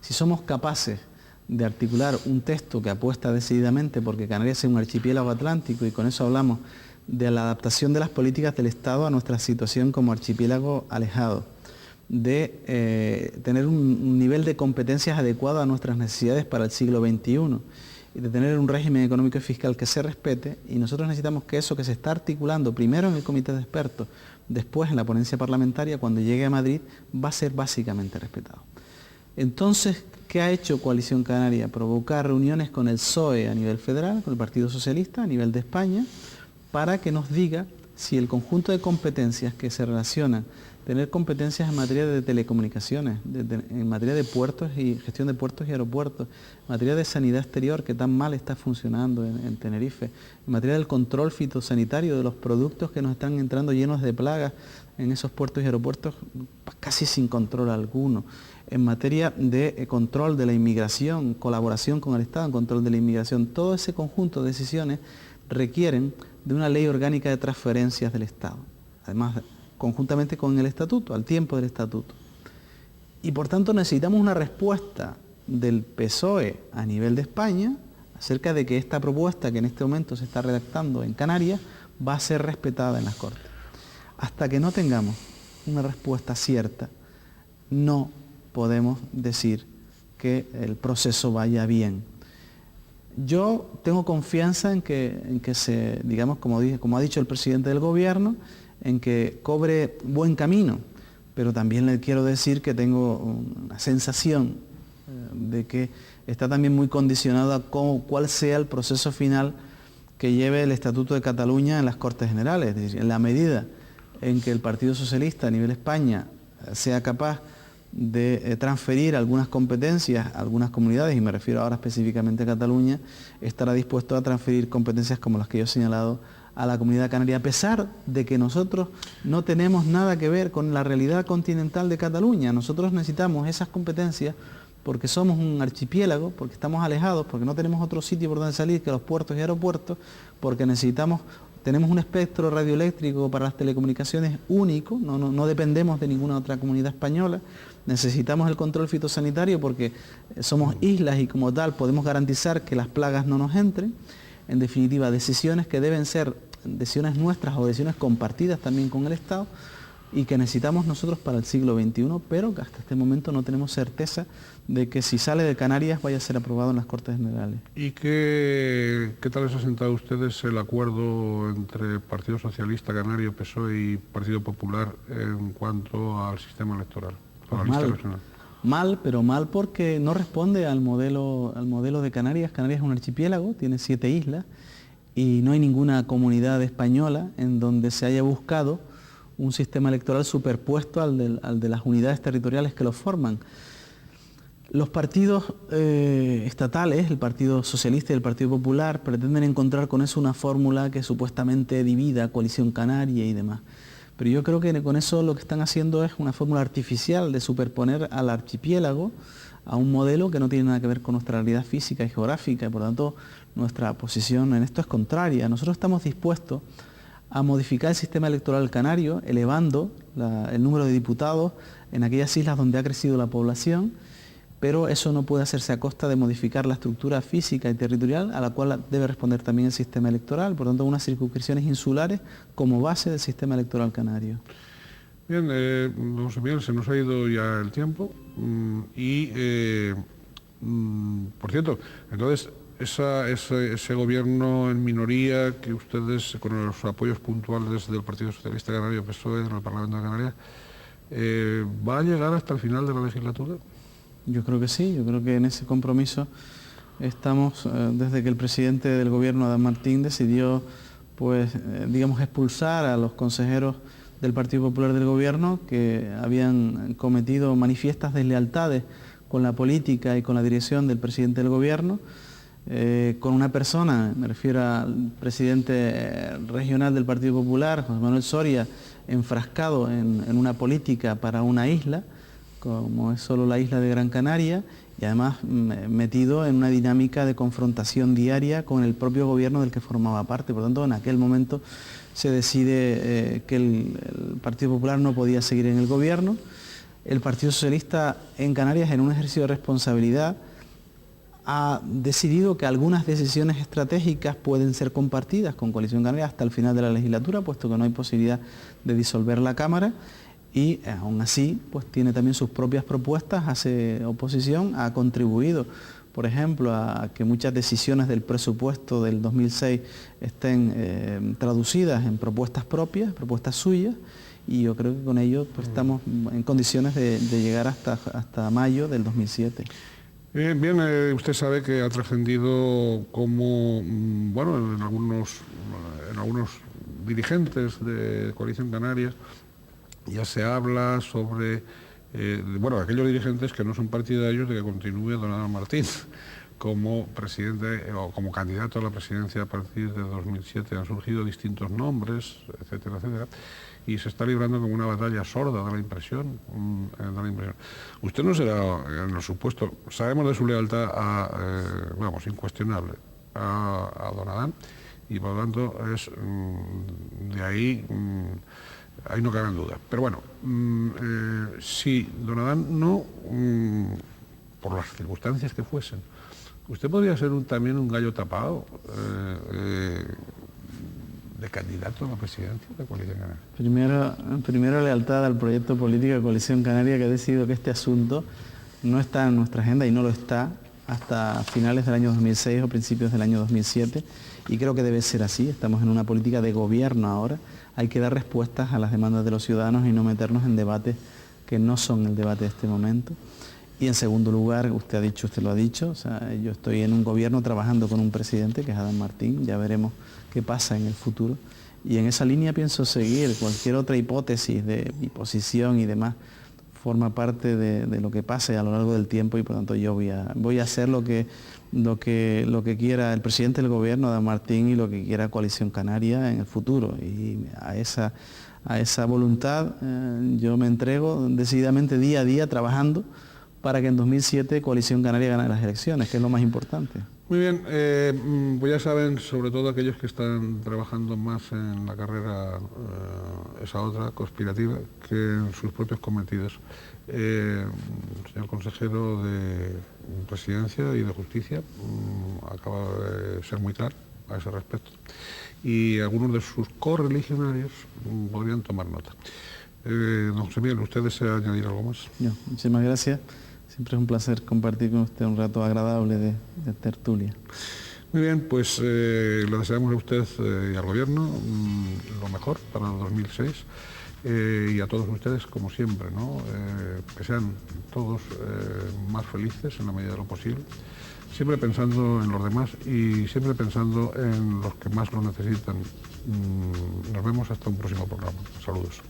si somos capaces de articular un texto que apuesta decididamente porque Canarias es un archipiélago atlántico, y con eso hablamos de la adaptación de las políticas del Estado a nuestra situación como archipiélago alejado, de tener un nivel de competencias adecuado a nuestras necesidades para el siglo XXI, y de tener un régimen económico y fiscal que se respete, y nosotros necesitamos que eso que se está articulando primero en el comité de expertos, después en la ponencia parlamentaria, cuando llegue a Madrid, va a ser básicamente respetado. Entonces, ¿qué ha hecho Coalición Canaria? Provocar reuniones con el PSOE a nivel federal, con el Partido Socialista a nivel de España, para que nos diga si el conjunto de competencias que se relacionan, tener competencias en materia de telecomunicaciones, en materia de puertos y gestión de puertos y aeropuertos, en materia de sanidad exterior, que tan mal está funcionando en Tenerife, en materia del control fitosanitario de los productos que nos están entrando llenos de plagas en esos puertos y aeropuertos, casi sin control alguno, en materia de control de la inmigración, colaboración con el Estado en control de la inmigración. Todo ese conjunto de decisiones requieren de una ley orgánica de transferencias del Estado, además conjuntamente con el Estatuto, al tiempo del Estatuto. Y por tanto necesitamos una respuesta del PSOE a nivel de España acerca de que esta propuesta que en este momento se está redactando en Canarias va a ser respetada en las Cortes. Hasta que no tengamos una respuesta cierta, no podemos decir que el proceso vaya bien. Yo tengo confianza en que se, digamos, como ha dicho el presidente del gobierno, en que cobre buen camino, pero también le quiero decir que tengo una sensación de que está también muy condicionado a cuál sea el proceso final que lleve el Estatuto de Cataluña en las Cortes Generales. Es decir, en la medida en que el Partido Socialista a nivel España sea capaz de transferir algunas competencias a algunas comunidades, y me refiero ahora específicamente a Cataluña, estará dispuesto a transferir competencias como las que yo he señalado a la Comunidad Canaria, a pesar de que nosotros no tenemos nada que ver con la realidad continental de Cataluña. Nosotros necesitamos esas competencias porque somos un archipiélago, porque estamos alejados, porque no tenemos otro sitio por donde salir que los puertos y aeropuertos, porque tenemos un espectro radioeléctrico para las telecomunicaciones único, no dependemos de ninguna otra comunidad española, necesitamos el control fitosanitario porque somos islas y como tal podemos garantizar que las plagas no nos entren. En definitiva, decisiones que deben ser decisiones nuestras o decisiones compartidas también con el Estado y que necesitamos nosotros para el siglo XXI, pero que hasta este momento no tenemos certeza de que si sale de Canarias vaya a ser aprobado en las Cortes Generales. ¿Y qué tal les ha sentado a ustedes el acuerdo entre Partido Socialista Canario, PSOE y Partido Popular en cuanto al sistema electoral, a la lista regional? Mal, pero mal porque no responde al modelo de Canarias. Canarias es un archipiélago, tiene 7 islas y no hay ninguna comunidad española en donde se haya buscado un sistema electoral superpuesto al de las unidades territoriales que lo forman. Los partidos estatales, el Partido Socialista y el Partido Popular, pretenden encontrar con eso una fórmula que supuestamente divida Coalición Canaria y demás. Pero yo creo que con eso lo que están haciendo es una fórmula artificial de superponer al archipiélago a un modelo que no tiene nada que ver con nuestra realidad física y geográfica, y por lo tanto nuestra posición en esto es contraria. Nosotros estamos dispuestos a modificar el sistema electoral canario, elevando el número de diputados en aquellas islas donde ha crecido la población, pero eso no puede hacerse a costa de modificar la estructura física y territorial a la cual debe responder también el sistema electoral, por lo tanto unas circunscripciones insulares como base del sistema electoral canario. Bien, don José Miguel, se nos ha ido ya el tiempo por cierto, entonces ese gobierno en minoría que ustedes, con los apoyos puntuales del Partido Socialista Canario, PSOE, en el Parlamento de Canarias, ¿va a llegar hasta el final de la legislatura? Yo creo que sí, yo creo que en ese compromiso estamos desde que el presidente del gobierno, Adán Martín, decidió expulsar a los consejeros del Partido Popular del gobierno que habían cometido manifiestas deslealtades con la política y con la dirección del presidente del gobierno, con una persona, me refiero al presidente regional del Partido Popular, José Manuel Soria, enfrascado en una política para una isla, como es solo la isla de Gran Canaria, y además metido en una dinámica de confrontación diaria con el propio gobierno del que formaba parte. Por lo tanto, en aquel momento se decide que el Partido Popular no podía seguir en el gobierno. El Partido Socialista en Canarias, en un ejercicio de responsabilidad, ha decidido que algunas decisiones estratégicas pueden ser compartidas con Coalición Canaria hasta el final de la legislatura, puesto que no hay posibilidad de disolver la Cámara. Y aún así, pues tiene también sus propias propuestas, hace oposición, ha contribuido, por ejemplo, a que muchas decisiones del presupuesto del 2006 estén traducidas en propuestas propias, propuestas suyas, y yo creo que con ello pues, estamos en condiciones de llegar hasta mayo del 2007. Bien, usted sabe que ha trascendido como, bueno, en algunos dirigentes de Coalición Canarias, ya se habla sobre, aquellos dirigentes que no son partidarios de que continúe don Adán Martín como presidente o como candidato a la presidencia a partir de 2007. Han surgido distintos nombres, etcétera, etcétera, y se está librando como una batalla sorda, da la impresión. Usted no será, en el supuesto, sabemos de su lealtad incuestionable a don Adán, y por lo tanto es de ahí... ahí no caben dudas. Pero bueno, si don Adán no, por las circunstancias que fuesen, usted podría ser también un gallo tapado de candidato a la presidencia de Coalición Canaria. Primero lealtad al proyecto político de Coalición Canaria, que ha decidido que este asunto no está en nuestra agenda y no lo está hasta finales del año 2006 o principios del año 2007, y creo que debe ser así. Estamos en una política de gobierno ahora. hay que dar respuestas a las demandas de los ciudadanos y no meternos en debates que no son el debate de este momento. Y en segundo lugar, usted lo ha dicho, o sea, yo estoy en un gobierno trabajando con un presidente que es Adán Martín, ya veremos qué pasa en el futuro. Y en esa línea pienso seguir. Cualquier otra hipótesis de mi posición y demás forma parte de lo que pase a lo largo del tiempo, y por tanto yo voy a hacer lo que quiera el presidente del gobierno, Adán Martín, y lo que quiera Coalición Canaria en el futuro. Y a esa voluntad yo me entrego decididamente día a día trabajando para que en 2007 Coalición Canaria gane las elecciones, que es lo más importante. Muy bien, pues ya saben, sobre todo aquellos que están trabajando más en la carrera, esa otra, conspirativa, que en sus propios cometidos. Señor consejero de Presidencia y de Justicia, acaba de ser muy claro a ese respecto. Y algunos de sus correligionarios podrían tomar nota. Don José Miguel, ¿usted desea añadir algo más? No, muchísimas gracias. Siempre es un placer compartir con usted un rato agradable de tertulia. Muy bien, pues le deseamos a usted y al Gobierno lo mejor para el 2006 y a todos ustedes, como siempre, ¿no? Que sean todos más felices en la medida de lo posible, siempre pensando en los demás y siempre pensando en los que más lo necesitan. Nos vemos hasta un próximo programa. Saludos.